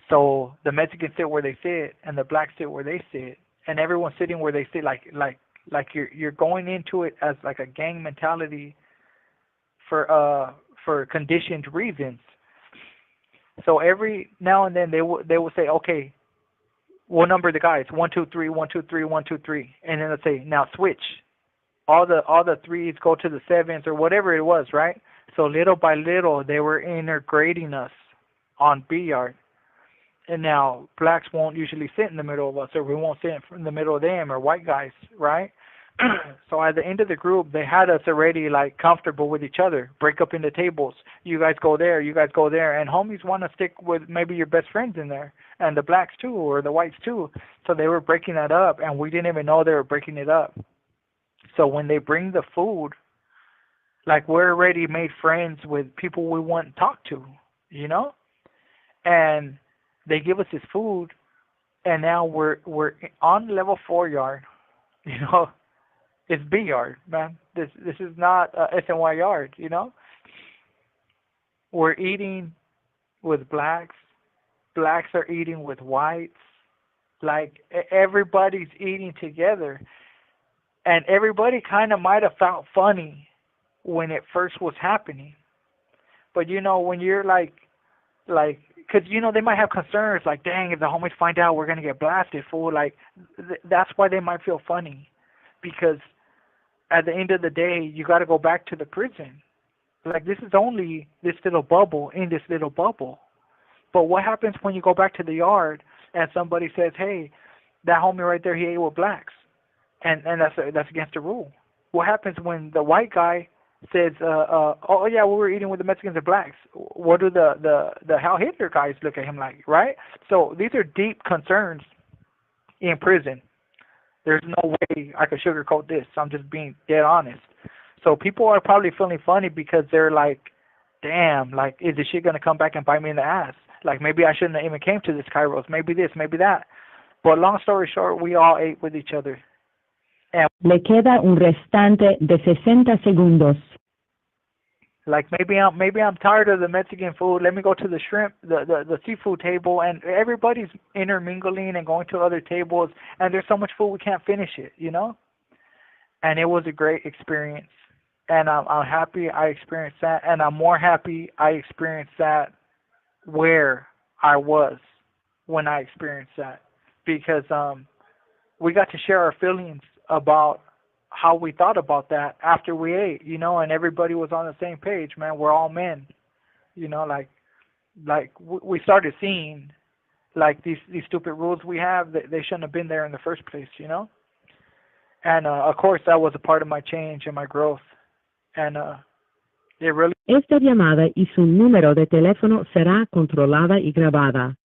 So the Mexicans sit where they sit, and the blacks sit where they sit, and everyone's sitting where they sit, like you're going into it as like a gang mentality for conditioned reasons. So every now and then they will say, okay, we'll number the guys 1, 2, 3, 1, 2, 3, 1, 2, 3, and then they'll say, now switch. All the threes go to the sevens or whatever it was, right? So little by little they were integrating us on B yard. And now blacks won't usually sit in the middle of us, or we won't sit in the middle of them, or white guys, right? So at the end of the group, they had us already like comfortable with each other. Break up into tables. You guys go there. You guys go there. And homies want to stick with maybe your best friends in there, and the blacks too, or the whites too. So they were breaking that up, and we didn't even know they were breaking it up. So when they bring the food, like we're already made friends with people we want to talk to, you know, and they give us this food, and now we're on level 4 yard. You know, it's B yard, man. This is not SNY yard. You know, we're eating with blacks. Blacks are eating with whites. Like everybody's eating together, and everybody kind of might have felt funny when it first was happening. But you know, when you're like. Because, you know, they might have concerns like, dang, if the homies find out, we're going to get blasted, fool. Like, that's why they might feel funny. Because at the end of the day, you got to go back to the prison. Like, this is only this little bubble in this little bubble. But what happens when you go back to the yard and somebody says, hey, that homie right there, he ate with blacks? And that's against the rule. What happens when the white guy says, oh yeah, we were eating with the Mexicans and blacks? What do the Hal Hitler guys look at him like, right? So these are deep concerns in prison. There's no way I could sugarcoat this. I'm just being dead honest. So people are probably feeling funny because they're like, damn, like, is this shit gonna come back and bite me in the ass? Like, maybe I shouldn't have even came to this Kairos. Maybe this, maybe that. But long story short, we all ate with each other. Le queda un restante de 60 segundos. Like maybe I'm tired of the Mexican food. Let me go to the shrimp, the seafood table, and everybody's intermingling and going to other tables. And there's so much food we can't finish it, you know. And it was a great experience. And I'm happy I experienced that, and I'm more happy I experienced that where I was when I experienced that, because we got to share our feelings about how we thought about that after we ate, you know, and everybody was on the same page, man. We're all men, you know, like we started seeing like these stupid rules we have that they shouldn't have been there in the first place, you know. And of course that was a part of my change and my growth, and it really. Esta llamada y su número de teléfono será controlada y grabada.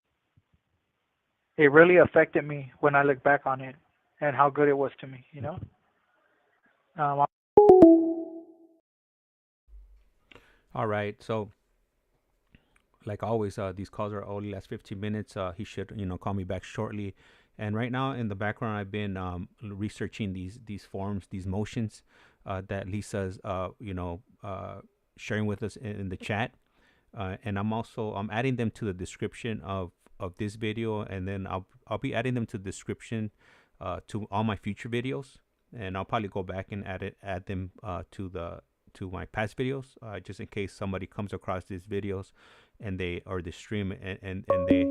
It really affected me when I look back on it and how good it was to me, you know. All right, so like always, these calls are only last 15 minutes. He should, call me back shortly. And right now in the background, I've been researching these forms, these motions that Lisa's sharing with us in the chat. And I'm adding them to the description of this video, and then I'll be adding them to the description to all my future videos, and I'll probably go back and add them to my past videos, just in case somebody comes across these videos and the stream and they.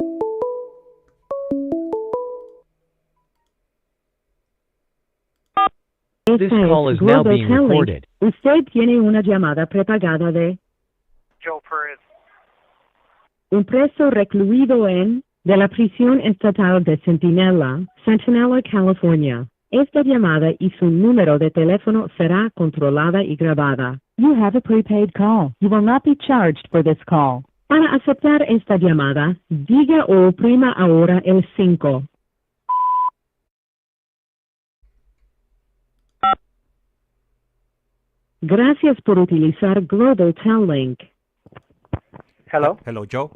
This call is now being recorded. Usted tiene una llamada prepagada de Joe Perez. un preso recluido de la prisión estatal de Centinela, California. Esta llamada y su número de teléfono será controlada y grabada. You have a prepaid call. You will not be charged for this call. Para aceptar esta llamada, diga o oprima ahora el 5. Gracias por utilizar Global Tel Link. Hello? Hello, Joe.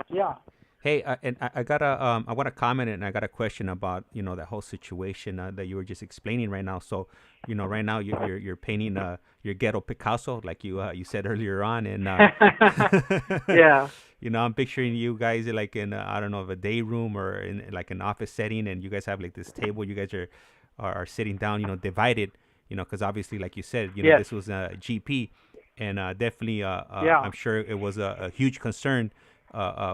Yeah. Hey, and I got I want to comment, and I got a question about that whole situation that you were just explaining right now. So, right now you're painting your ghetto Picasso, like you said earlier on, and yeah. I'm picturing you guys like in I don't know, a day room or in like an office setting, and you guys have like this table. You guys are sitting down, divided, because obviously, like you said, Yes. this was a GP, and definitely, Yeah. I'm sure it was a huge concern.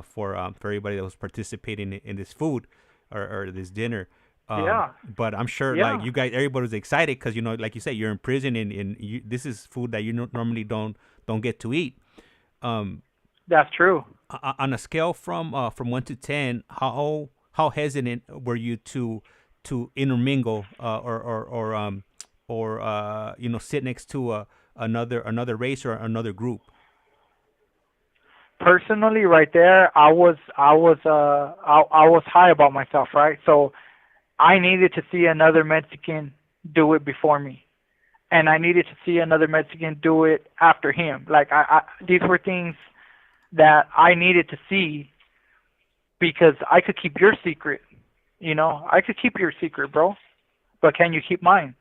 For everybody that was participating in this food or this dinner. Yeah. But I'm sure Yeah. like you guys, everybody was excited because like you said, you're in prison and this is food that you normally don't get to eat. That's true. On a scale from 1 to 10, how hesitant were you to intermingle or sit next to another race or another group? Personally, right there, I was high about myself, right? So I needed to see another Mexican do it before me, and I needed to see another Mexican do it after him. Like these were things that I needed to see because I could keep your secret, I could keep your secret, bro, but can you keep mine?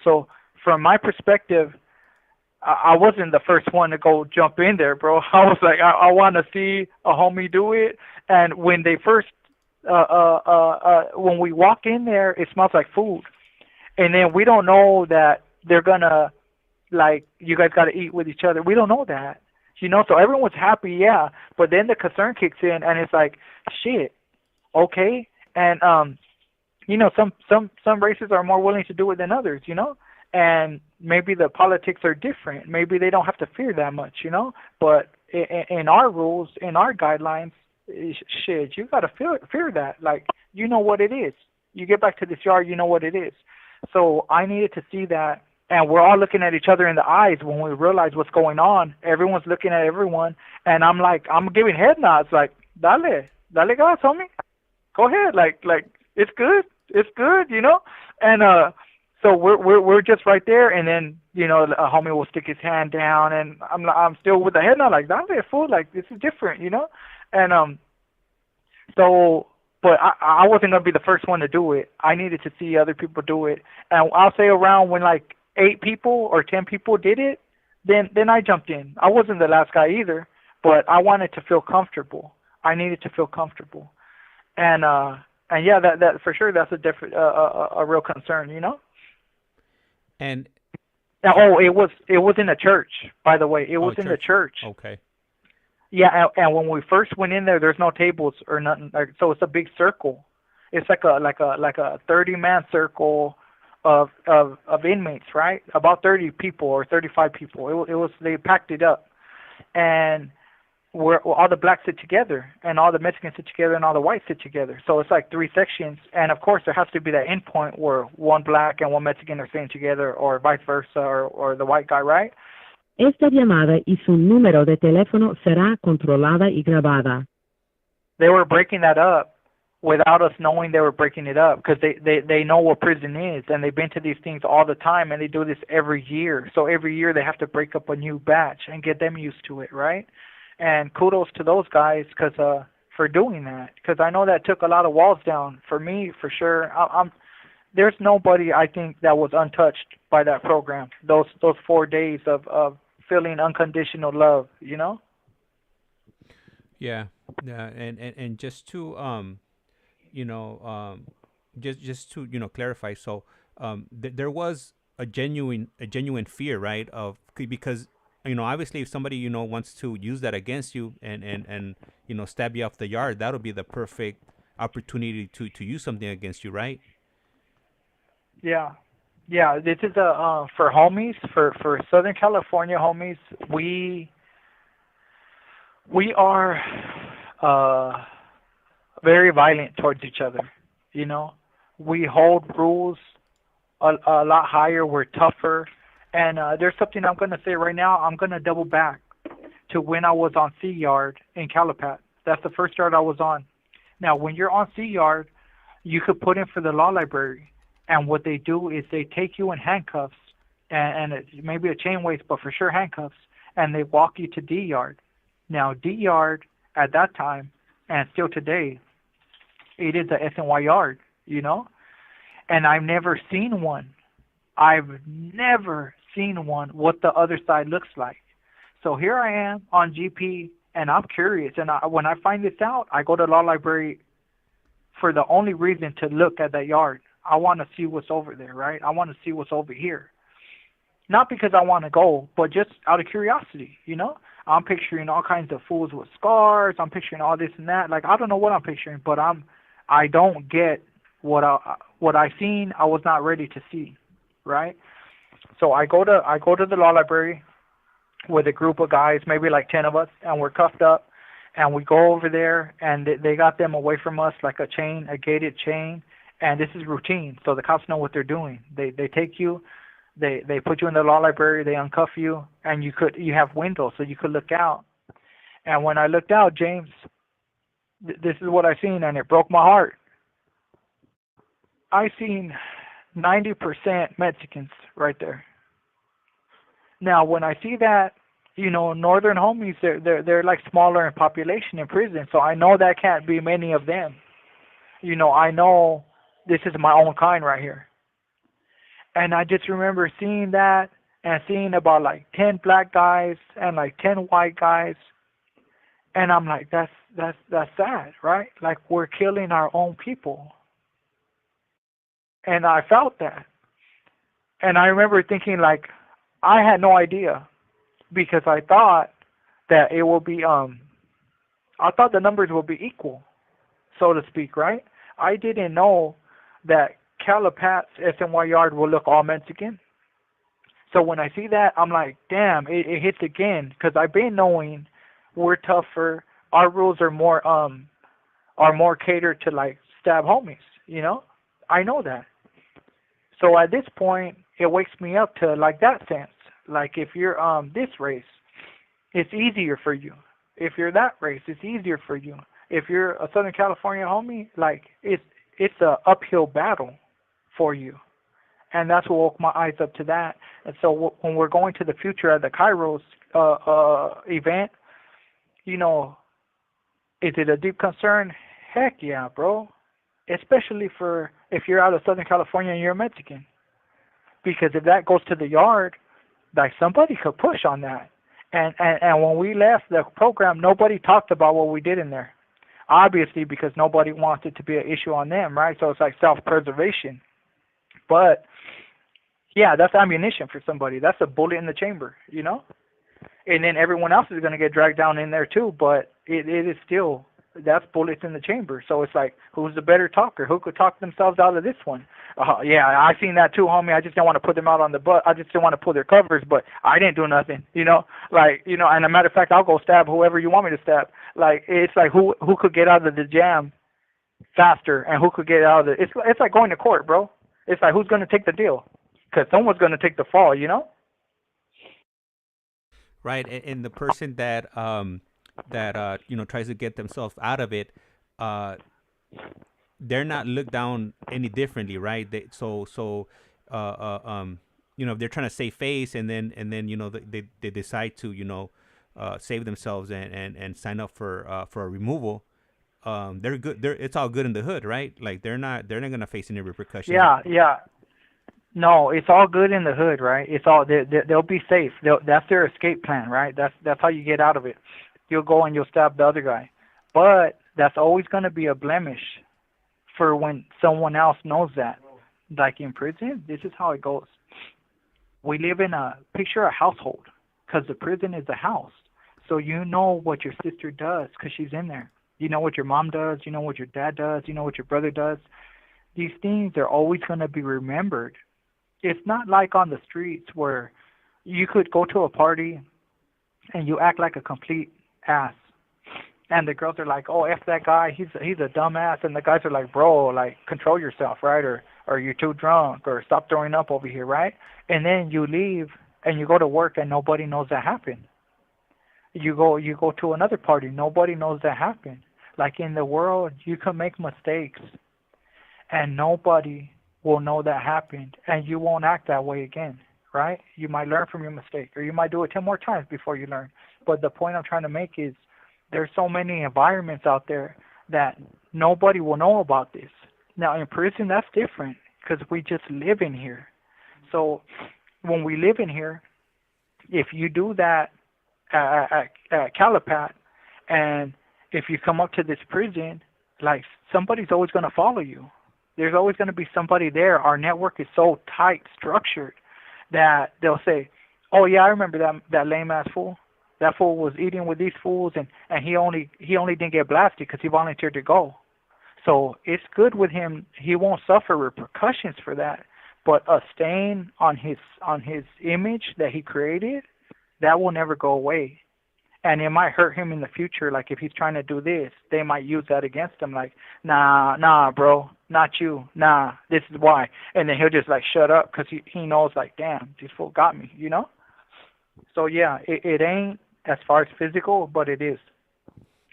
So from my perspective, I wasn't the first one to go jump in there, bro. I was like, I want to see a homie do it. And when they first, when we walk in there, it smells like food. And then we don't know that they're going to, like, you guys got to eat with each other. We don't know that, so everyone's happy, yeah. But then the concern kicks in and it's like, shit, okay. And, some races are more willing to do it than others, and maybe the politics are different. Maybe they don't have to fear that much, But in our rules, in our guidelines, shit, you got to fear that. Like, you know what it is. You get back to this yard, you know what it is. So I needed to see that, and we're all looking at each other in the eyes when we realize what's going on. Everyone's looking at everyone, and I'm giving head nods, like, dale gas, homie. Go ahead, like it's good, And so we're just right there, and then a homie will stick his hand down, and I'm still with the head nod, like, that's it, fool, like, this is different, And so, but I wasn't gonna be the first one to do it. I needed to see other people do it, and I'll say around when like 8 people or 10 people did it, then I jumped in. I wasn't the last guy either, but I wanted to feel comfortable. I needed to feel comfortable, and yeah, that for sure, that's a different a real concern, And it was in a church, by the way. It was in the church. Okay. Yeah, and when we first went in there, there's no tables or nothing. So it's a big circle. It's like a 30-man circle of inmates, right? About 30 people or 35 people. They packed it up, and where all the blacks sit together, and all the Mexicans sit together, and all the whites sit together. So it's like 3 sections, and of course there has to be that end point where one black and one Mexican are sitting together, or vice versa, or the white guy, right? Esta llamada y su número de teléfono será controlada y grabada. They were breaking that up without us knowing they were breaking it up, because they know what prison is, and they've been to these things all the time, and they do this every year. So every year they have to break up a new batch and get them used to it, right? And kudos to those guys, because for doing that, because I know that took a lot of walls down for me, for sure. There's nobody, I think, that was untouched by that program. Those 4 days of feeling unconditional love, you know. Yeah, yeah, and just to you know, just to clarify. So there was a genuine fear, right? Of because obviously if somebody wants to use that against you and stab you off the yard, that'll be the perfect opportunity to use something against you, right? Yeah, yeah. This is a for homies, for Southern California homies. We are very violent towards each other. You know, we hold rules a lot higher. We're tougher. And there's something I'm going to say right now. I'm going to double back to when I was on C Yard in Calipat. That's the first yard I was on. Now, when you're on C Yard, you could put in for the law library. And what they do is they take you in handcuffs, and it, maybe a chain waist, but for sure handcuffs, and they walk you to D Yard. Now, D Yard at that time, and still today, it is a SNY yard, you know? And I've never seen one. I've never seen one what the other side looks like. So here I am on GP, and I'm curious. And when I find this out, I go to law library for the only reason to look at that yard. I want to see what's over there, right? I want to see what's over here. Not because I want to go, but just out of curiosity, you know? I'm picturing all kinds of fools with scars. I'm picturing all this and that. Like, I don't know what I'm picturing, but I don't get what I seen. I was not ready to see, right? So I go to the law library with a group of guys, maybe like 10 of us, and we're cuffed up, and we go over there, and they got them away from us like a chain, a gated chain, and this is routine. So the cops know what they're doing. They take you, they put you in the law library, they uncuff you, and you have windows so you could look out. And when I looked out, James, this is what I seen, and it broke my heart. I seen 90% Mexicans right there. Now, when I see that, northern homies, they're like smaller in population in prison, so I know that can't be many of them. I know this is my own kind right here. And I just remember seeing that and seeing about like 10 black guys and like 10 white guys. And I'm like, that's sad, right? Like, we're killing our own people. And I felt that. And I remember thinking, like, I had no idea, because I thought that it will be, I thought the numbers will be equal, so to speak, right? I didn't know that Calipat's SNY yard will look all Mexican. So when I see that, I'm like, damn, it hits again, because I've been knowing we're tougher. Our rules are more catered to like stab homies, I know that. So at this point, it wakes me up to like that sense. Like, if you're this race, it's easier for you. If you're that race, it's easier for you. If you're a Southern California homie, like, it's a uphill battle for you. And that's what woke my eyes up to that. And so when we're going to the future at the Kairos event, is it a deep concern? Heck yeah, bro. Especially for if you're out of Southern California and you're a Mexican. Because if that goes to the yard, like, somebody could push on that. And when we left the program, nobody talked about what we did in there. Obviously, because nobody wants it to be an issue on them, right? So it's like self-preservation. But, yeah, that's ammunition for somebody. That's a bullet in the chamber, And then everyone else is going to get dragged down in there too, but it is still, that's bullets in the chamber. So it's like, who's the better talker? Who could talk themselves out of this one? Yeah, I seen that too, homie. I just didn't want to put them out on the butt. I just didn't want to pull their covers, but I didn't do nothing, Like, and a matter of fact, I'll go stab whoever you want me to stab. Like, it's like who could get out of the jam faster, and who could get out of the, it's like going to court, bro. It's like, who's going to take the deal? Because someone's going to take the fall, Right, and the person that tries to get themselves out of it, they're not looked down any differently, right? If they're trying to save face, and then they decide to save themselves and sign up for a removal, they're good. It's all good in the hood, right? Like they're not gonna face any repercussions. Yeah, yeah. No, it's all good in the hood, right? It's all they'll be safe. That's their escape plan, right? That's how you get out of it. You'll go and you'll stab the other guy, but that's always going to be a blemish for when someone else knows that. Like in prison, this is how it goes. We live in picture a household, because the prison is a house. So you know what your sister does because she's in there. You know what your mom does. You know what your dad does. You know what your brother does. These things are always going to be remembered. It's not like on the streets where you could go to a party and you act like a complete ass. And the girls are like, oh, F that guy, he's a dumbass. And the guys are like, bro, like, control yourself, right? Or you're too drunk, or stop throwing up over here, right? And then you leave and you go to work and nobody knows that happened. You go to another party, nobody knows that happened. Like in the world, you can make mistakes and nobody will know that happened, and you won't act that way again, right? You might learn from your mistake, or you might do it 10 more times before you learn. But the point I'm trying to make is there's so many environments out there that nobody will know about this. Now, in prison, that's different because we just live in here. So when we live in here, if you do that at Calipat, and if you come up to this prison, like, somebody's always going to follow you. There's always going to be somebody there. Our network is so tight structured that they'll say, oh, yeah, I remember that lame-ass fool. That fool was eating with these fools, and he only didn't get blasted because he volunteered to go. So it's good with him. He won't suffer repercussions for that. But a stain on his image that he created, that will never go away. And it might hurt him in the future. Like, if he's trying to do this, they might use that against him. Like, nah, bro, not you. Nah, this is why. And then he'll just, like, shut up because he knows, like, damn, this fool got me, you know? So, yeah, it ain't as far as physical, but it is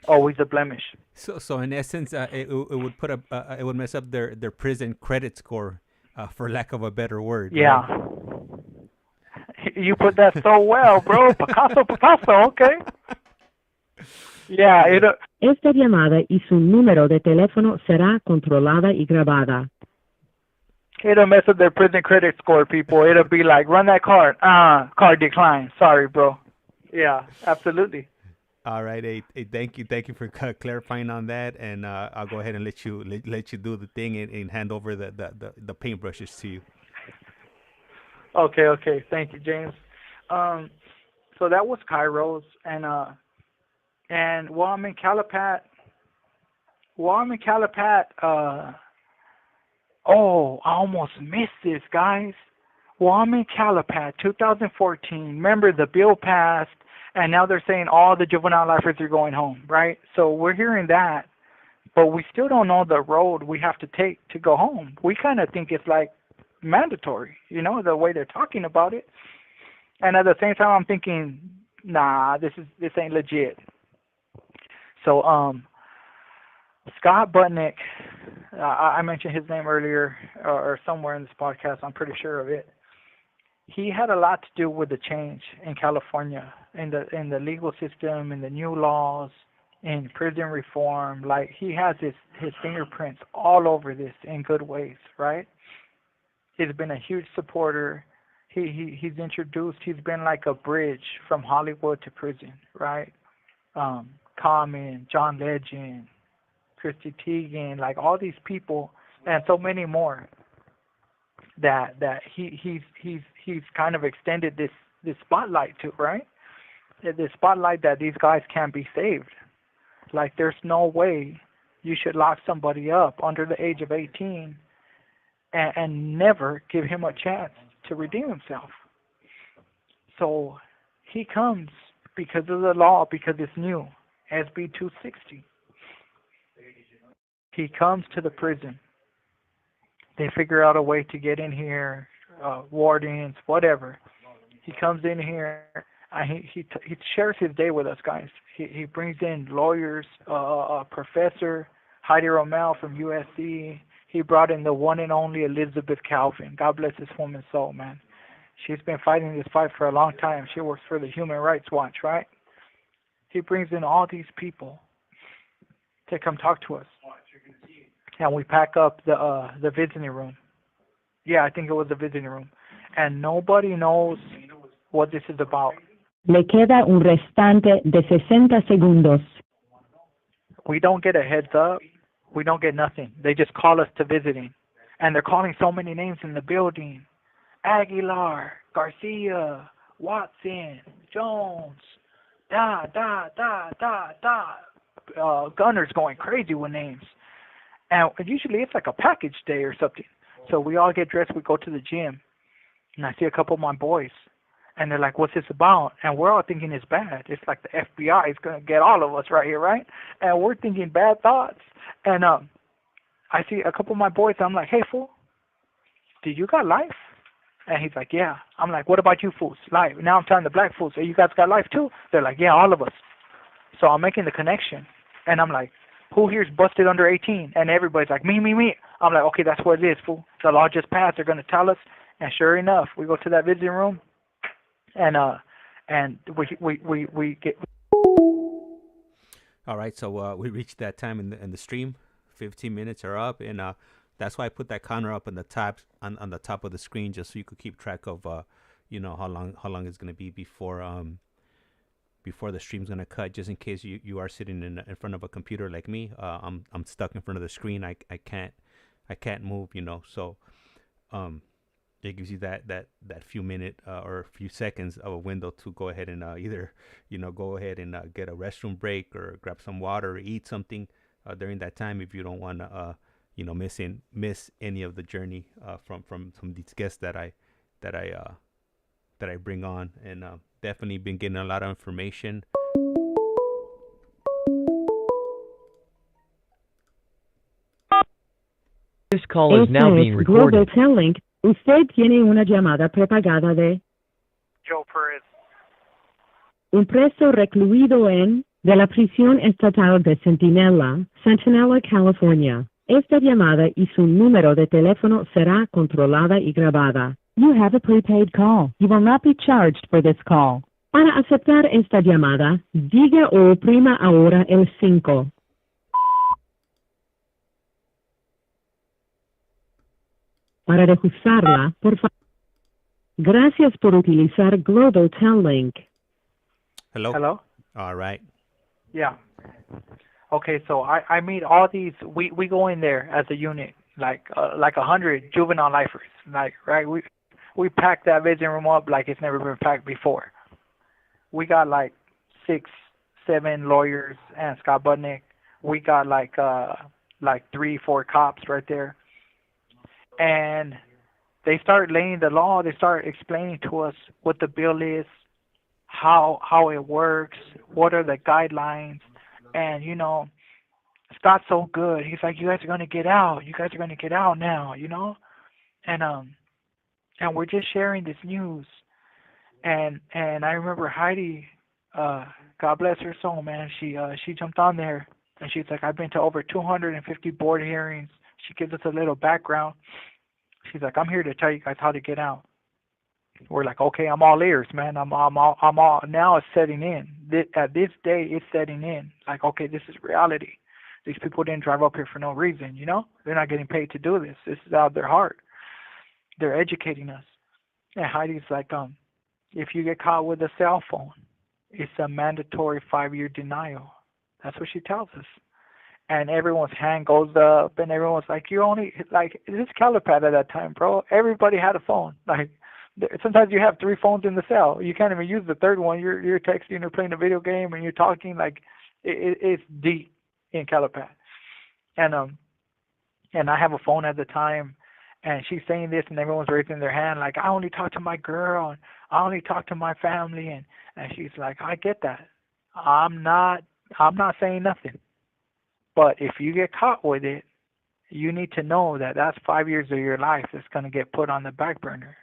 always a blemish. So in essence, it would put it would mess up their prison credit score, for lack of a better word. Yeah. Right? You put that so well, bro. Picasso, okay? Yeah, Esta llamada y su número de teléfono será controlada y grabada. It'll mess up their prison credit score, people. It'll be like, run that card. Card declined. Sorry, bro. Yeah, absolutely. All right, hey, thank you for clarifying on that, and I'll go ahead and let you do the thing and hand over the paintbrushes to you. Okay. Thank you, James. So that was Kairos, and while I'm in Calipat, oh, I almost missed this, guys. While I'm in Calipat, 2014, remember the bill passed, and now they're saying all the juvenile lifers are going home, right? So we're hearing that, but we still don't know the road we have to take to go home. We kind of think it's like mandatory, you know, the way they're talking about it. And at the same time, I'm thinking, nah, this ain't legit. So Scott Butnick, I mentioned his name earlier or somewhere in this podcast, I'm pretty sure of it. He had a lot to do with the change in California, in the legal system, in the new laws, in prison reform. Like, he has his fingerprints all over this in good ways, right? He's been a huge supporter. He's been like a bridge from Hollywood to prison, right? Common, John Legend, Christy Teigen, like all these people, and so many more that he's kind of extended this spotlight to, right? This spotlight that these guys can't be saved. Like, there's no way you should lock somebody up under the age of 18 and never give him a chance to redeem himself. So he comes because of the law, because it's new, SB260. He comes to the prison. They figure out a way to get in here, wardens, whatever. He comes in here, and he shares his day with us, guys. He brings in lawyers, a professor, Heidi Romel from USC. He brought in the one and only Elizabeth Calvin. God bless this woman's soul, man. She's been fighting this fight for a long time. She works for the Human Rights Watch, right? He brings in all these people to come talk to us. And we pack up the visiting room. Yeah, I think it was the visiting room. And nobody knows what this is about. Le queda un restante de 60 segundos. We don't get a heads up. We don't get nothing. They just call us to visiting. And they're calling so many names in the building. Aguilar, Garcia, Watson, Jones, Gunner's going crazy with names. And usually it's like a package day or something. So we all get dressed, we go to the gym. And I see a couple of my boys. And they're like, what's this about? And we're all thinking it's bad. It's like the FBI is going to get all of us right here, right? And we're thinking bad thoughts. And I see a couple of my boys. I'm like, hey, fool, do you got life? And he's like, yeah. I'm like, what about you fools? Life. Now I'm telling the black fools, so you guys got life too? They're like, yeah, all of us. So I'm making the connection. And I'm like, who here's busted under 18? And everybody's like, me. I'm like, okay, that's what it is, fool. The law just passed. They're going to tell us. And sure enough, we go to that visiting room. And we get. All right, so we reached that time in the stream. 15 minutes are up, and that's why I put that counter up on the top of the screen, just so you could keep track of how long it's gonna be before the stream's gonna cut. Just in case you are sitting in front of a computer like me, I'm stuck in front of the screen. I can't move, so it gives you that few minute or a few seconds of a window to go ahead and either go ahead and get a restroom break or grab some water or eat something during that time, if you don't want to miss any of the journey from these guests that I bring on. And definitely been getting a lot of information. This call is now being recorded. Global Usted tiene una llamada prepagada de Joe Perez. un preso recluido de la prisión estatal de Sentinela, California. Esta llamada y su número de teléfono será controlada y grabada. You have a prepaid call. You will not be charged for this call. Para aceptar esta llamada, diga o oprima ahora el 5. Para rehusarla, por favor. Gracias por utilizar Global Tel Link. Hello? All right. Yeah. Okay, so I meet all these. We go in there as a unit, like 100 juvenile lifers. Like, right, we pack that visiting room up like it's never been packed before. We got like 6, 7 lawyers and Scott Budnick. We got like 3, 4 cops right there. And they start laying the law. They start explaining to us what the bill is, how it works, what are the guidelines. And, Scott's so good. He's like, you guys are going to get out. You guys are going to get out now, And we're just sharing this news. And I remember Heidi, God bless her soul, man. She jumped on there. And she's like, I've been to over 250 board hearings. She gives us a little background. She's like, I'm here to tell you guys how to get out. We're like, okay, I'm all ears, man. I'm all. Now it's setting in. At this day, it's setting in. Like, okay, this is reality. These people didn't drive up here for no reason, They're not getting paid to do this. This is out of their heart. They're educating us. And Heidi's like, if you get caught with a cell phone, it's a mandatory 5-year denial. That's what she tells us. And everyone's hand goes up, and everyone's like, you only, like, this is Calipad at that time, bro. Everybody had a phone. Like, sometimes you have 3 phones in the cell. You can't even use the third one. You're texting or playing a video game, and you're talking. Like, it's deep in Calipad. And I have a phone at the time, and she's saying this, and everyone's raising their hand, like, I only talk to my girl, and I only talk to my family, and she's like, I get that. I'm not saying nothing. But if you get caught with it, you need to know that that's 5 years of your life that's going to get put on the back burner.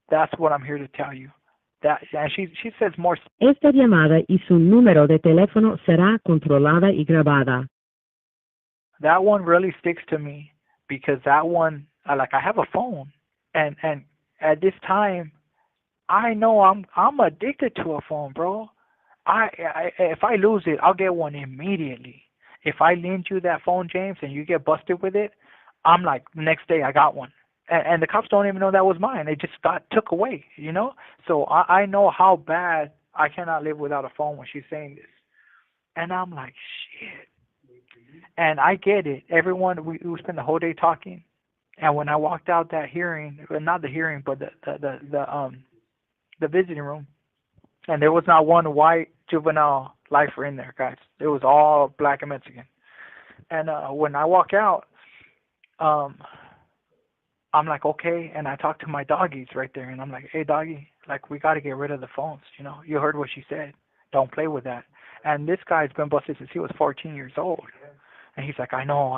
That's what I'm here to tell you. And she says more. Esta llamada y su número de teléfono será controlada y grabada. That one really sticks to me because that one, I have a phone, and at this time, I know I'm addicted to a phone, bro. If I lose it, I'll get one immediately. If I lend you that phone, James, and you get busted with it, I'm like, next day I got one. And the cops don't even know that was mine. They just took away, you know? So I know how bad I cannot live without a phone when she's saying this. And I'm like, shit. And I get it. Everyone, we spent the whole day talking. And when I walked out that hearing, well, not the hearing, but the visiting room, and there was not one white juvenile lifer in there, guys. It was all black and Mexican. And when I walk out, I'm like, okay, and I talk to my doggies right there, and I'm like, hey, doggy, like, we got to get rid of the phones, you know? You heard what she said. Don't play with that. And this guy's been busted since he was 14 years old. And he's like, I know,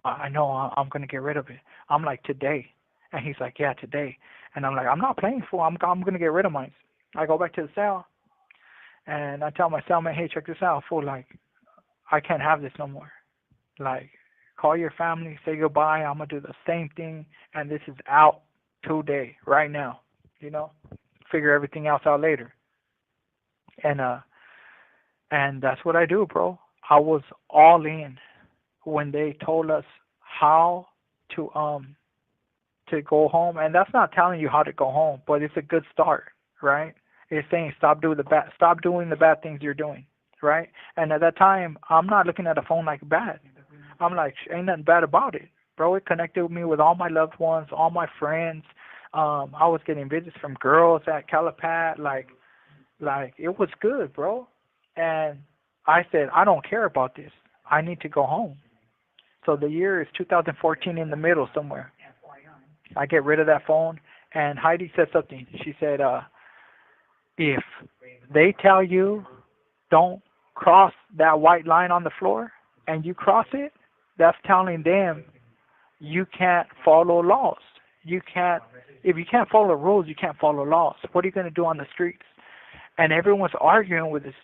I'm going to get rid of it. I'm like, today. And he's like, yeah, today. And I'm like, I'm not playing, fool. I'm going to get rid of mine. I go back to the cell, and I tell my cellmate, hey, check this out, fool. Like, I can't have this no more. Like, call your family, say goodbye. I'm going to do the same thing, and this is out today, right now, you know? Figure everything else out later. And that's what I do, bro. I was all in when they told us how to go home. And that's not telling you how to go home, but it's a good start, right? It's saying stop doing the bad things you're doing, right? And at that time, I'm not looking at a phone like bad. I'm like, ain't nothing bad about it, bro. It connected me with all my loved ones, all my friends. I was getting visits from girls at Calipat. Like it was good, bro. And I said, I don't care about this. I need to go home. So the year is 2014 in the middle somewhere. I get rid of that phone, and Heidi said something. She said, if they tell you don't cross that white line on the floor and you cross it, that's telling them you can't follow laws. If you can't follow rules, you can't follow laws. What are you going to do on the streets? And everyone's arguing with this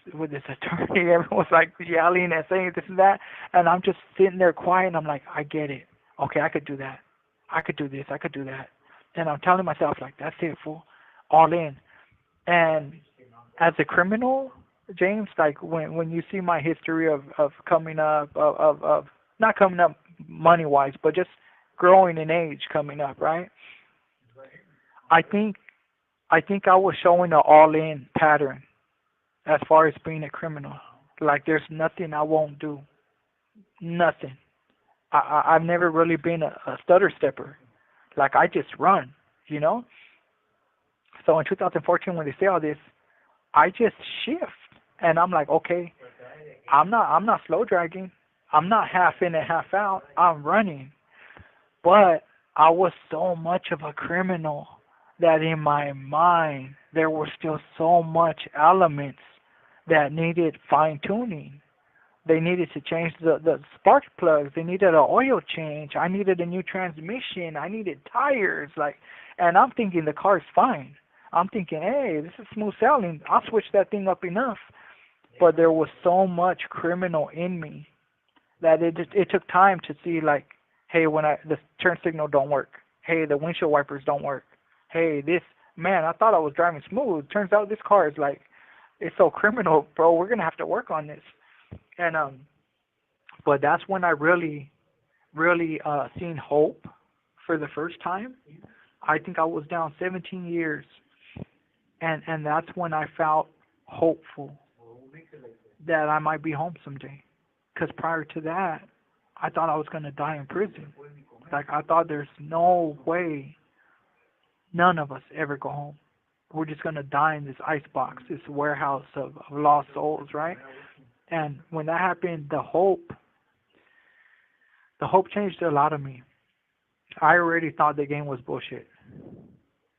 attorney. Everyone's like yelling and saying this and that. And I'm just sitting there quiet, and I'm like, I get it. Okay, I could do that. I could do this. I could do that. And I'm telling myself, like, that's it, fool. All in. And as a criminal, James, like when you see my history of coming up, of not coming up money-wise, but just growing in age coming up, right? I think I was showing an all-in pattern as far as being a criminal. Like, there's nothing I won't do. Nothing. I've never really been a stutter stepper. Like, I just run, you know? So in 2014, when they say all this, I just shift. And I'm like, okay, I'm not slow dragging. I'm not half in and half out. I'm running. But I was so much of a criminal that in my mind there were still so much elements that needed fine-tuning. They needed to change the spark plugs. They needed an oil change. I needed a new transmission. I needed tires. And I'm thinking the car's fine. I'm thinking, hey, this is smooth sailing. I'll switch that thing up enough. But there was so much criminal in me that it took time to see, like, hey, the turn signal don't work. Hey, the windshield wipers don't work. Hey, man, I thought I was driving smooth. Turns out this car is like, it's so criminal, bro. We're going to have to work on this. And, but that's when I really, really seen hope for the first time. I think I was down 17 years. And that's when I felt hopeful that I might be home someday. Because prior to that, I thought I was going to die in prison. Like, I thought there's no way none of us ever go home. We're just going to die in this icebox, this warehouse of lost souls, right? And when that happened, the hope changed a lot of me. I already thought the game was bullshit.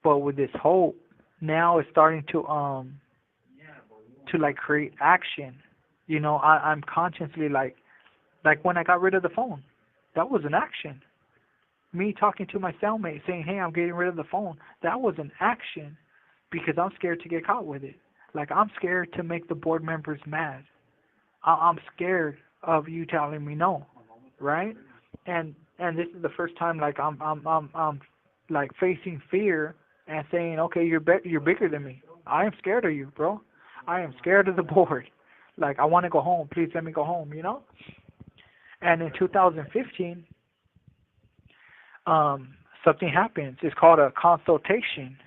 But with this hope, now it's starting to like create action. You know, I'm consciously like when I got rid of the phone, that was an action. Me talking to my cellmate saying, hey, I'm getting rid of the phone, that was an action because I'm scared to get caught with it. Like, I'm scared to make the board members mad. I'm scared of you telling me no, right? And this is the first time like I'm like facing fear and saying, okay, you're bigger than me. I am scared of you, bro. I am scared of the board. Like, I want to go home. Please let me go home, you know? And in 2015, something happens. It's called a consultation.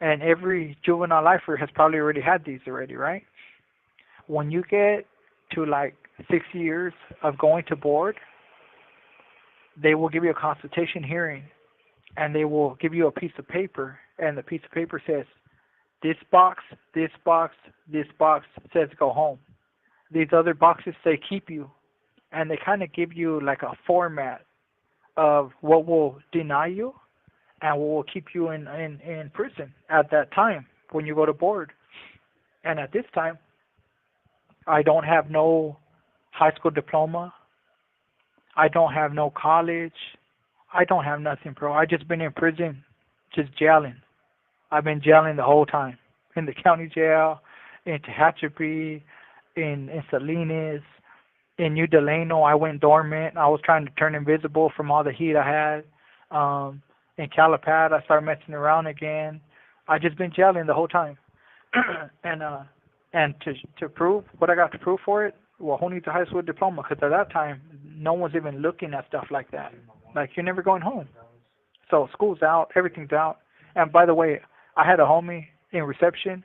And every juvenile lifer has probably already had these already, right? When you get to like 6 years of going to board, they will give you a consultation hearing, and they will give you a piece of paper, and the piece of paper says, this box, this box, this box says go home. These other boxes say keep you. And they kind of give you like a format of what will deny you and what will keep you in prison at that time when you go to board. And at this time, I don't have no high school diploma. I don't have no college. I don't have nothing, bro. I just been in prison, just jailing. I've been jailing the whole time. In the county jail, in Tehachapi, in Salinas, in New Delano. I went dormant. I was trying to turn invisible from all the heat I had. In Calipad, I started messing around again. I just been jailing the whole time. And to prove what I got to prove for it, well, who needs a high school diploma? Because at that time, no one's even looking at stuff like that. Like, you're never going home. So school's out, everything's out. And by the way, I had a homie in reception,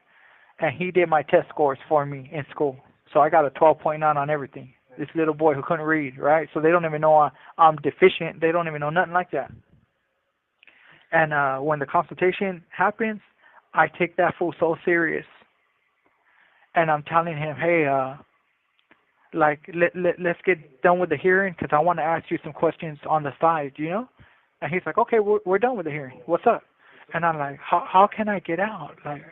and he did my test scores for me in school. So I got a 12.9 on everything. This little boy who couldn't read, right? So they don't even know I'm deficient. They don't even know nothing like that. And when the consultation happens, I take that fool so serious. And I'm telling him, hey, let's get done with the hearing because I want to ask you some questions on the side, you know? And he's like, okay, we're done with the hearing. What's up? And I'm like, how can I get out? Like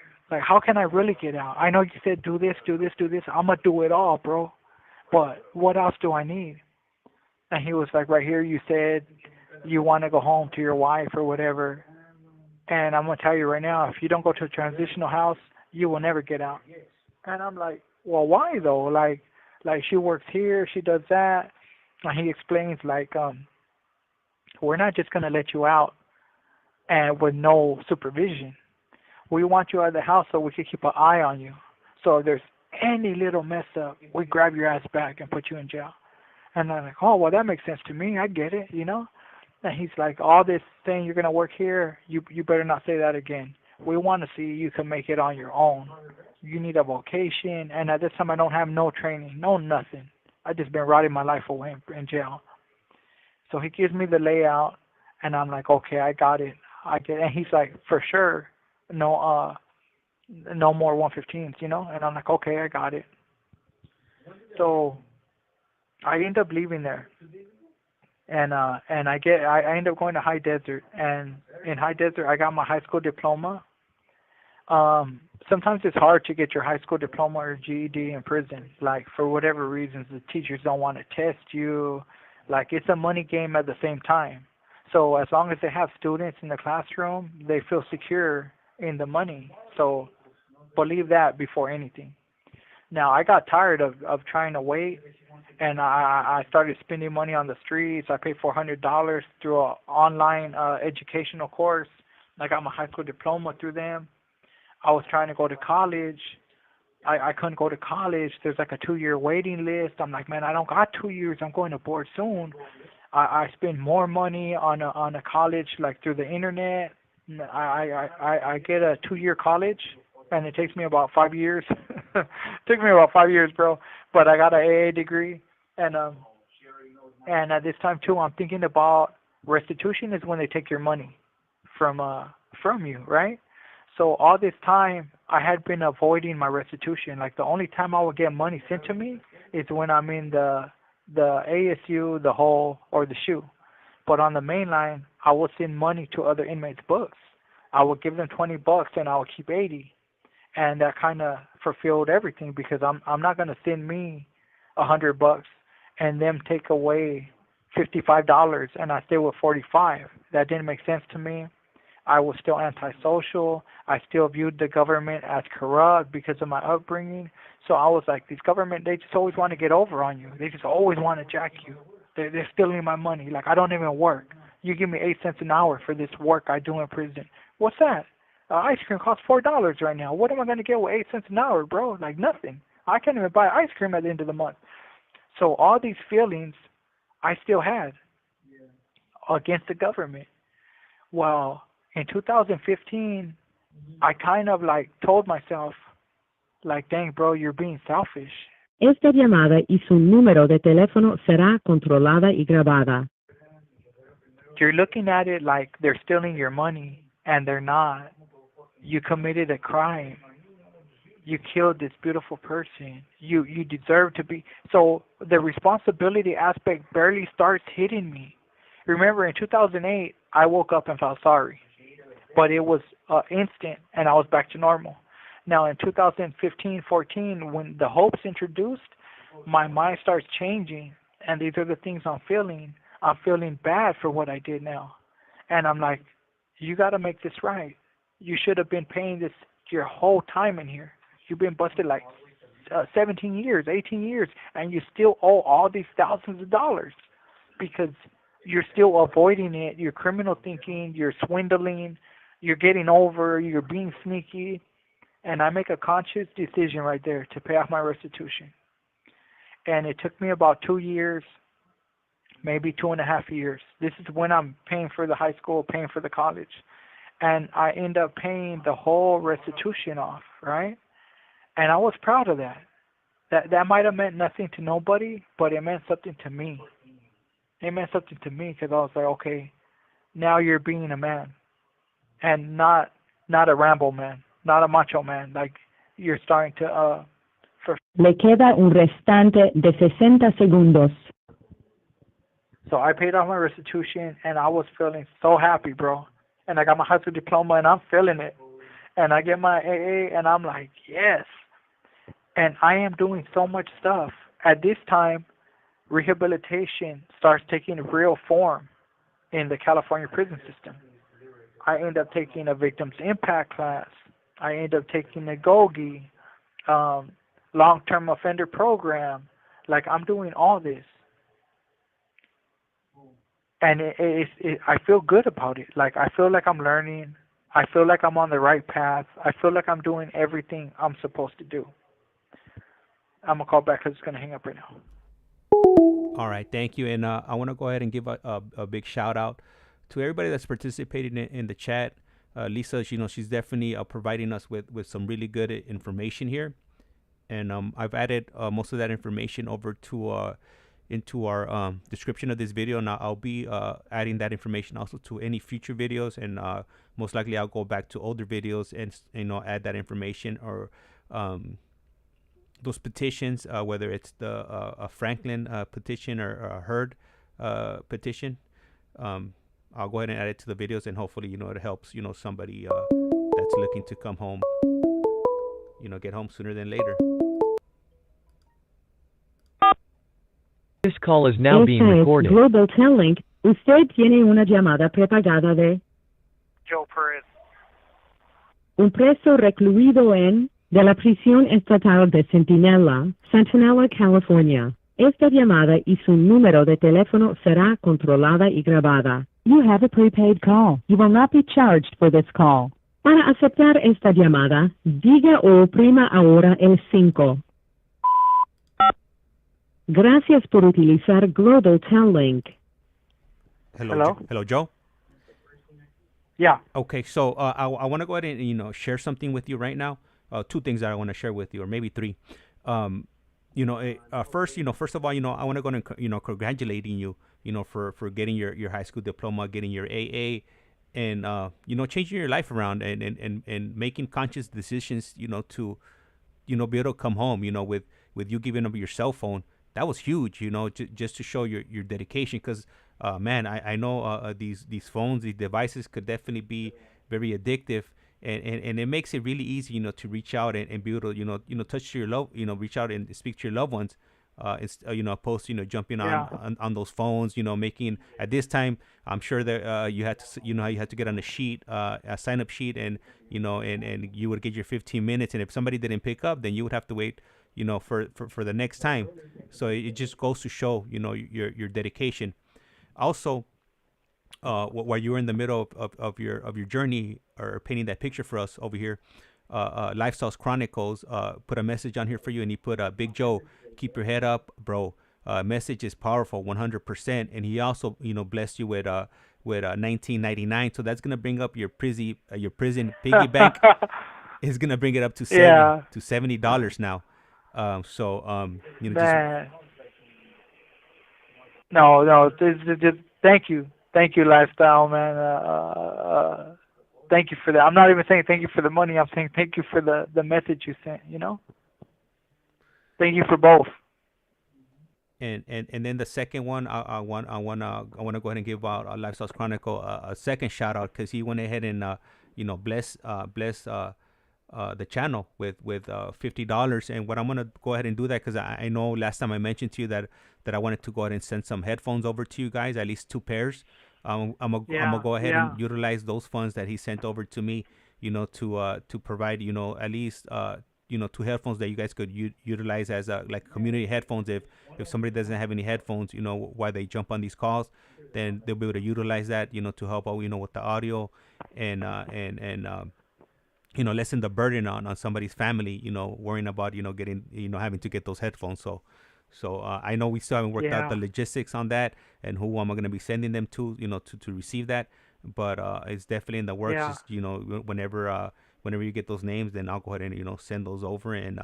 how can I really get out? I know you said do this, do this, do this. I'm going to do it all, bro. But what else do I need? And he was like, right here you said you want to go home to your wife or whatever. And I'm going to tell you right now, if you don't go to a transitional house, you will never get out. And I'm like, well, why though? Like she works here, she does that. And he explains like, we're not just going to let you out and with no supervision. We want you out of the house so we can keep an eye on you. So if there's any little mess up, we grab your ass back and put you in jail. And I'm like, oh, well, that makes sense to me. I get it, you know? And he's like, all this thing you're going to work here, you better not say that again. We want to see you can make it on your own. You need a vocation. And at this time, I don't have no training, no nothing. I just been rotting my life away in jail. So he gives me the layout, and I'm like, okay, I got it. I get it. And he's like, for sure, no more 115s, you know? And I'm like, okay, I got it. So I end up leaving there. And I end up going to High Desert. And in High Desert, I got my high school diploma. Sometimes it's hard to get your high school diploma or GED in prison. Like, for whatever reasons, the teachers don't want to test you. Like, it's a money game at the same time. So as long as they have students in the classroom, they feel secure in the money. So believe that before anything. Now, I got tired of trying to wait, and I started spending money on the streets. I paid $400 through an online educational course. I got my high school diploma through them. I was trying to go to college. I couldn't go to college. There's like a 2-year waiting list. I'm like, man, I don't got 2 years. I'm going to board soon. I spend more money on a college like through the internet. I get a 2-year college, and it takes me about 5 years. It took me about 5 years, bro. But I got an AA degree, and at this time too, I'm thinking about restitution is when they take your money from you, right? So all this time, I had been avoiding my restitution. Like, the only time I would get money sent to me is when I'm in the ASU, the hole, or the shoe. But on the main line, I would send money to other inmates' books. I would give them $20 and I would keep 80. And that kind of fulfilled everything, because I'm not going to send me $100 and them take away $55 and I stay with 45. That didn't make sense to me. I was still antisocial. I still viewed the government as corrupt because of my upbringing. So I was like, these government, they just always want to get over on you. They just always want to jack you. They're stealing my money. Like, I don't even work. You give me 8 cents an hour for this work I do in prison. What's that? Ice cream costs $4 right now. What am I going to get with 8 cents an hour, bro? Like, nothing. I can't even buy ice cream at the end of the month. So all these feelings, I still had against the government. Well, in 2015, I kind of like told myself, like, dang, bro, you're being selfish. Esta llamada y su número de teléfono será controlada y grabada. You're looking at it like they're stealing your money, and they're not. You committed a crime. You killed this beautiful person. You deserve to be. So the responsibility aspect barely starts hitting me. Remember, in 2008, I woke up and felt sorry, but it was instant, and I was back to normal. Now, in 2015-14, when the hope's introduced, my mind starts changing, and these are the things I'm feeling. I'm feeling bad for what I did now. And I'm like, you got to make this right. You should have been paying this your whole time in here. You've been busted like 17 years, 18 years, and you still owe all these thousands of dollars because you're still avoiding it. You're criminal thinking, you're swindling, you're getting over, you're being sneaky. And I make a conscious decision right there to pay off my restitution. And it took me about 2 years, maybe 2.5 years. This is when I'm paying for the high school, paying for the college. And I end up paying the whole restitution off, right? And I was proud of that. That might have meant nothing to nobody, but it meant something to me. It meant something to me because I was like, okay, now you're being a man. And not a ramble man, not a macho man. Like, you're starting to... Le queda un restante de 60 segundos. So I paid off my restitution, and I was feeling so happy, bro. And I got my high school diploma, and I'm feeling it. And I get my AA, and I'm like, yes. And I am doing so much stuff. At this time, rehabilitation starts taking real form in the California prison system. I end up taking a victims impact class. I end up taking a GOGI, long-term offender program. Like, I'm doing all this. And I feel good about it. Like, I feel like I'm learning. I feel like I'm on the right path. I feel like I'm doing everything I'm supposed to do. I'm going to call back because it's going to hang up right now. All right, thank you. And I want to go ahead and give a big shout out to everybody that's participating in the chat. Lisa, she's definitely providing us with some really good information here. And I've added most of that information over to into our description of this video. Now I'll be adding that information also to any future videos, and most likely I'll go back to older videos and add that information, or those petitions, whether it's the Franklin petition or a Heard petition. I'll go ahead and add it to the videos, and hopefully it helps somebody that's looking to come home, get home sooner than later. This call is now being recorded. Global Telling. Usted tiene una llamada prepagada de Joe Perez. un preso recluido de la prisión estatal de Centinela, California. Esta llamada y su número de teléfono será controlada y grabada. You have a prepaid call. You will not be charged for this call. Para aceptar esta llamada, diga o oprima ahora el 5. Gracias por utilizar Global Telling. Hello, Joe? Yeah. Okay, so I want to go ahead and share something with you right now. Two things that I want to share with you, or maybe three. First of all, I want to go and congratulating you, for getting your high school diploma, getting your AA, and changing your life around and making conscious decisions, to be able to come home, with you giving up your cell phone. That was huge, just to show your dedication, because man, I know these phones, these devices could definitely be very addictive. And it makes it really easy, to reach out and be able to, touch your love, reach out and speak to your loved ones, opposed to, jumping on those phones, making, at this time, I'm sure that you had to, you had to get on a sheet, a sign up sheet, and, and you would get your 15 minutes. And if somebody didn't pick up, then you would have to wait, for the next time. So it just goes to show, your dedication. Also, while you were in the middle of your journey, or painting that picture for us over here, Lifestyles Chronicles put a message on here for you, and he put, Big Joe, keep your head up, bro. message is powerful, 100%. And he also, blessed you with 19.99. So that's gonna bring up your prison piggy bank. Is gonna bring it up to $70 now. Man. No, just thank you, lifestyle man. Thank you for that. I'm not even saying thank you for the money. I'm saying thank you for the message you sent. Thank you for both. And then the second one, I want to go ahead and give out Lifestyles Chronicle a second shout out, because he went ahead and bless the channel with $50. And what I'm gonna go ahead and do that, because I know last time I mentioned to you that I wanted to go ahead and send some headphones over to you guys, at least 2 pairs. I'm gonna go ahead and utilize those funds that he sent over to me, to provide at least 2 headphones that you guys could utilize as like community headphones. If somebody doesn't have any headphones, while they jump on these calls, then they'll be able to utilize that, to help out, with the audio and lessen the burden on somebody's family, worrying about, getting, having to get those headphones. So I know we still haven't worked out the logistics on that and who am I going to be sending them to, to receive that. But it's definitely in the works. Yeah. Just, whenever you get those names, then I'll go ahead and, send those over and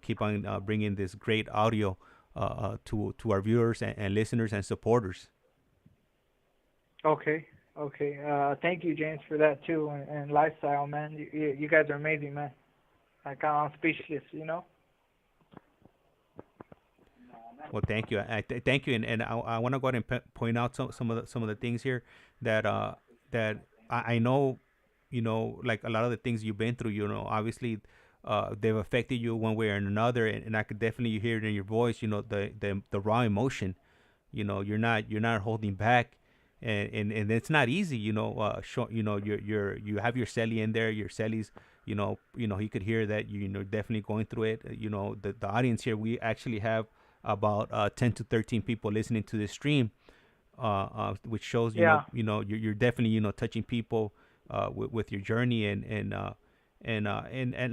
keep on bringing this great audio to our viewers and listeners and supporters. Okay. Thank you, James, for that too. And lifestyle, man. You guys are amazing, man. Like, I'm speechless, Well, thank you. Thank you, and I want to go ahead and point out some of the things here that I know, like a lot of the things you've been through. Obviously, they've affected you one way or another, and I could definitely hear it in your voice. The raw emotion. You're not holding back, and it's not easy. You have your celly in there. Your cellies. He could hear that you're definitely going through it. The audience here, we actually have about 10 to 13 people listening to this stream, which shows you're definitely touching people with your journey, and I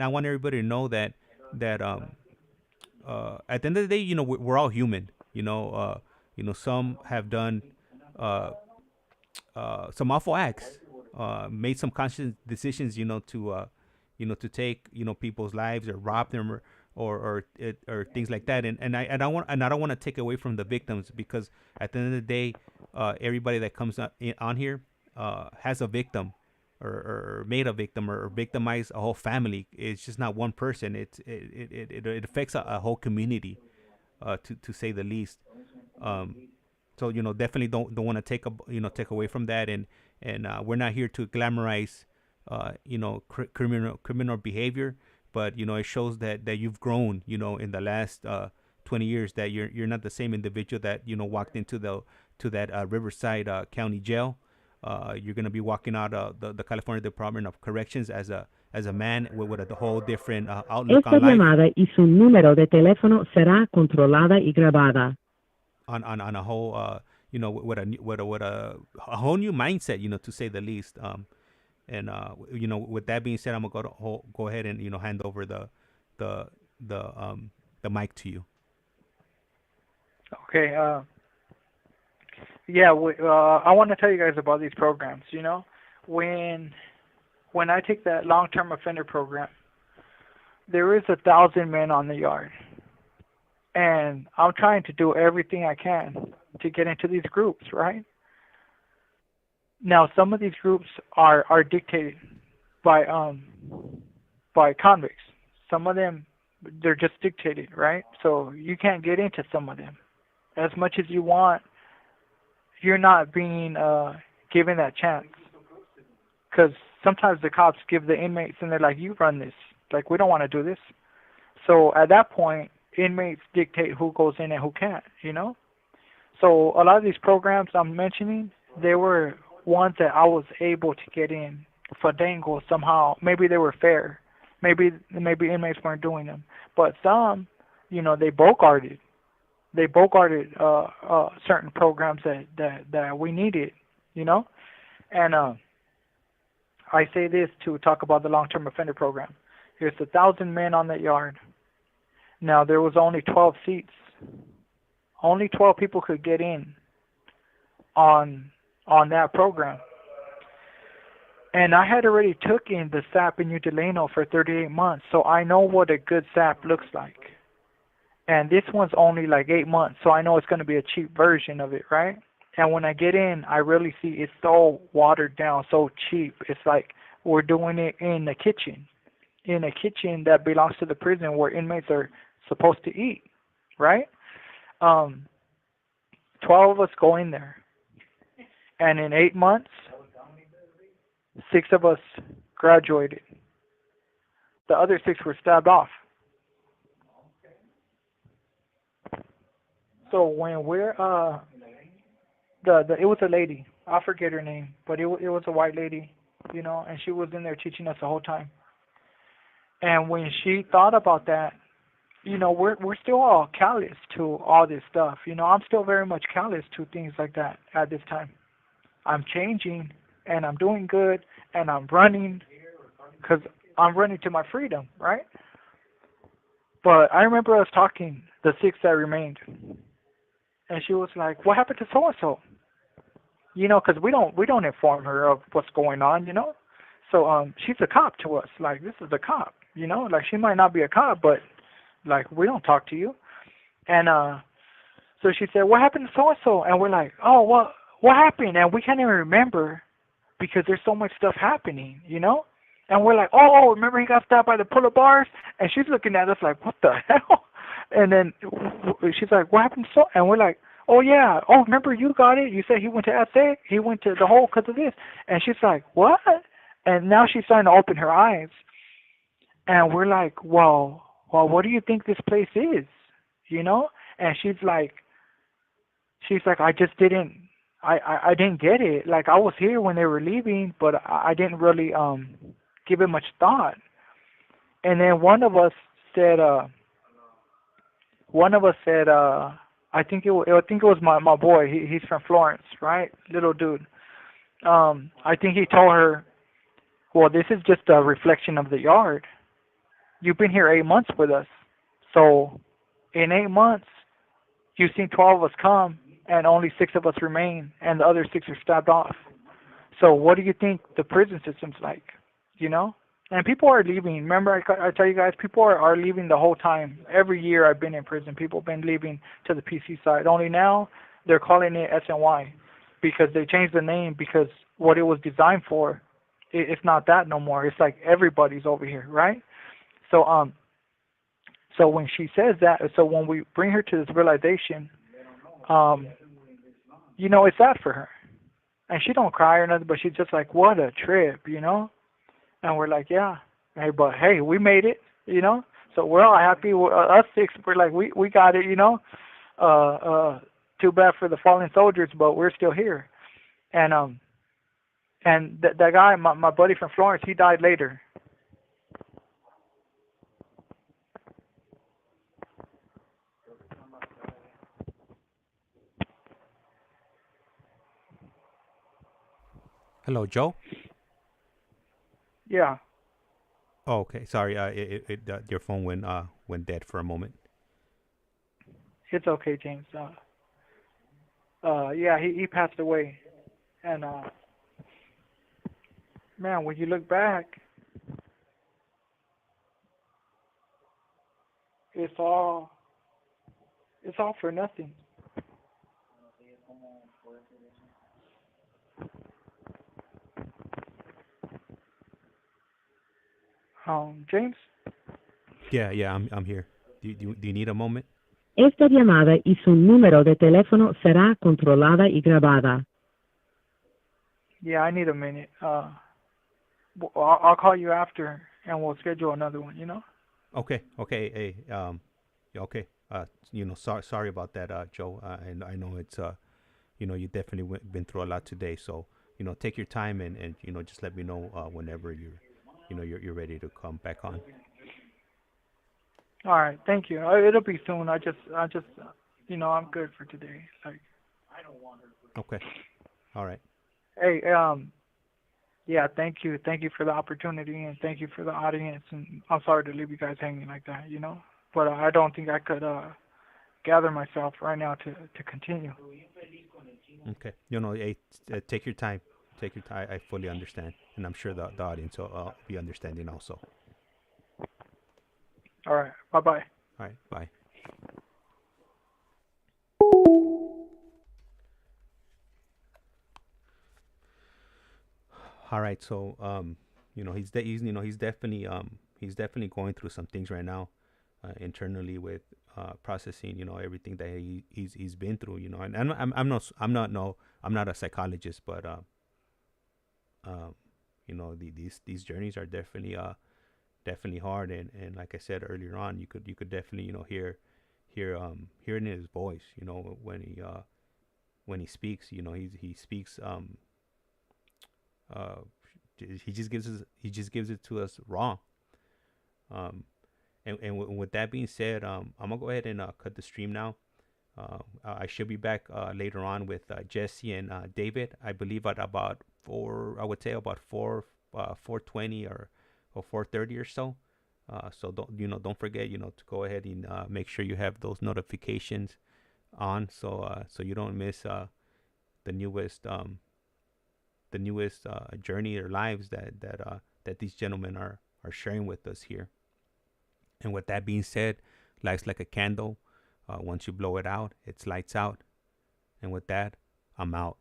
want everybody to know that at the end of the day, we're all human. Some have done some awful acts, made some conscious decisions, to take people's lives or rob them or things like that, and I don't want to take away from the victims, because at the end of the day, everybody that comes on here has a victim or made a victim or victimized a whole family. It's just not one person. It affects a whole community, to say the least. So definitely don't want to take away from that, and we're not here to glamorize criminal behavior. But it shows that you've grown, in the last 20 years, that you're not the same individual that walked into that Riverside County Jail. You're gonna be walking out the California Department of Corrections as a man with a whole different outlook on life. Esta llamada y su número de teléfono será controlada y grabada. On a whole with a whole new mindset, to say the least. And with that being said, I'm gonna go ahead and hand over the mic to you. Okay. I want to tell you guys about these programs. When I take that long-term offender program, there is 1,000 men on the yard, and I'm trying to do everything I can to get into these groups, right? Now, some of these groups are dictated by convicts. Some of them, they're just dictated, right? So you can't get into some of them. As much as you want, you're not being given that chance. Because sometimes the cops give the inmates, and they're like, you run this. Like, we don't want to do this. So at that point, inmates dictate who goes in and who can't, So a lot of these programs I'm mentioning, they were ones that I was able to get in fandango somehow. Maybe they were fair. Maybe inmates weren't doing them. But some, they bogarted. They bogarted certain programs that we needed, And I say this to talk about the long-term offender program. There's 1,000 men on that yard. Now, there was only 12 seats. only 12 people could get in on that program. And I had already taken the SAP in New Delano for 38 months, so I know what a good SAP looks like. And this one's only like 8 months, so I know it's going to be a cheap version of it, right? And when I get in, I really see it's so watered down, so cheap. It's like we're doing it in a kitchen that belongs to the prison where inmates are supposed to eat, right? 12 of us go in there. And in 8 months, 6 of us graduated. The other 6 were stabbed off. So when we're it was a lady. I forget her name, but it was a white lady, you know, and she was in there teaching us the whole time. And when she thought about that, you know, we're still all callous to all this stuff. You know, I'm still very much callous to things like that at this time. I'm changing, and I'm doing good, and I'm running, because I'm running to my freedom, right? But I remember us talking, the 6 that remained, and she was like, "What happened to so-and-so?" You know, because we don't inform her of what's going on, you know? So she's a cop to us. Like, this is a cop, you know? Like, she might not be a cop, but, like, we don't talk to you. And so she said, "What happened to so-and-so?" And we're like, "Oh, what happened?" And we can't even remember because there's so much stuff happening, you know? And we're like, oh, remember he got stopped by the pull-up bars? And she's looking at us like, what the hell? And then she's like, "What happened to so?" And we're like, "Oh, yeah. Oh, remember you got it? You said he went to SA? He went to the hole because of this." And she's like, "What?" And now she's starting to open her eyes. And we're like, well, what do you think this place is? You know? And she's like, I just didn't, I didn't get it. Like, I was here when they were leaving, but I didn't really give it much thought. And then one of us said, I think it was my boy. He's from Florence, right? Little dude. I think he told her, "Well, this is just a reflection of the yard. You've been here 8 months with us, so in 8 months, you've seen 12 of us come, and only 6 of us remain, and the other 6 are stabbed off. So what do you think the prison system's like? You know?" And people are leaving. Remember, I tell you guys, people are leaving the whole time. Every year I've been in prison, people have been leaving to the PC side. Only now they're calling it SNY because they changed the name because what it was designed for, it's not that no more. It's like everybody's over here, right? So so when she says that, so when we bring her to this realization, you know, it's sad for her. And she don't cry or nothing, but she's just like, what a trip, you know? And we're like, yeah, but hey, we made it, you know. So we're all happy. Us 6, we're like, we got it, you know. Too bad for the fallen soldiers, but we're still here. And that guy, my buddy from Florence, he died later. Hello, Joe. Yeah. Oh, okay. Sorry. Your phone went dead for a moment. It's okay, James. Yeah, he passed away, and man, when you look back, it's all for nothing. James? Yeah, I'm here. Do you need a moment? Esta llamada y su número de teléfono será controlada y grabada. Yeah, I need a minute. I'll call you after, and we'll schedule another one. You know? Okay. Hey, okay. You know, sorry about that, Joe. And I know it's you know, you definitely been through a lot today. So, you know, take your time and you know, just let me know whenever you're ready to come back on. All right, thank you. It'll be soon. I just, you know, I'm good for today. Like, Okay. All right. Hey, yeah, thank you for the opportunity, and thank you for the audience. And I'm sorry to leave you guys hanging like that, you know. But I don't think I could gather myself right now to continue. Okay. Hey, take your time. Take your time. I fully understand, and I'm sure the audience will be understanding also. All right. Bye-bye. All right. Bye. All right. So, he's definitely going through some things right now, internally with processing, everything that he's been through, and I'm not a psychologist, but these journeys are definitely hard, and like I said earlier on, you could definitely hear it in his voice, when he speaks, he speaks, uh he just gives it to us raw. um with that being said, I'm gonna go ahead and cut the stream now. I should be back later on with Jesse and David. I believe at about I would say about 4:20 or 4:30 or so. So don't forget, to go ahead and make sure you have those notifications on, so you don't miss the newest journey or lives that these gentlemen are sharing with us here. And with that being said, life's like a candle. Once you blow it out, it's lights out. And with that, I'm out.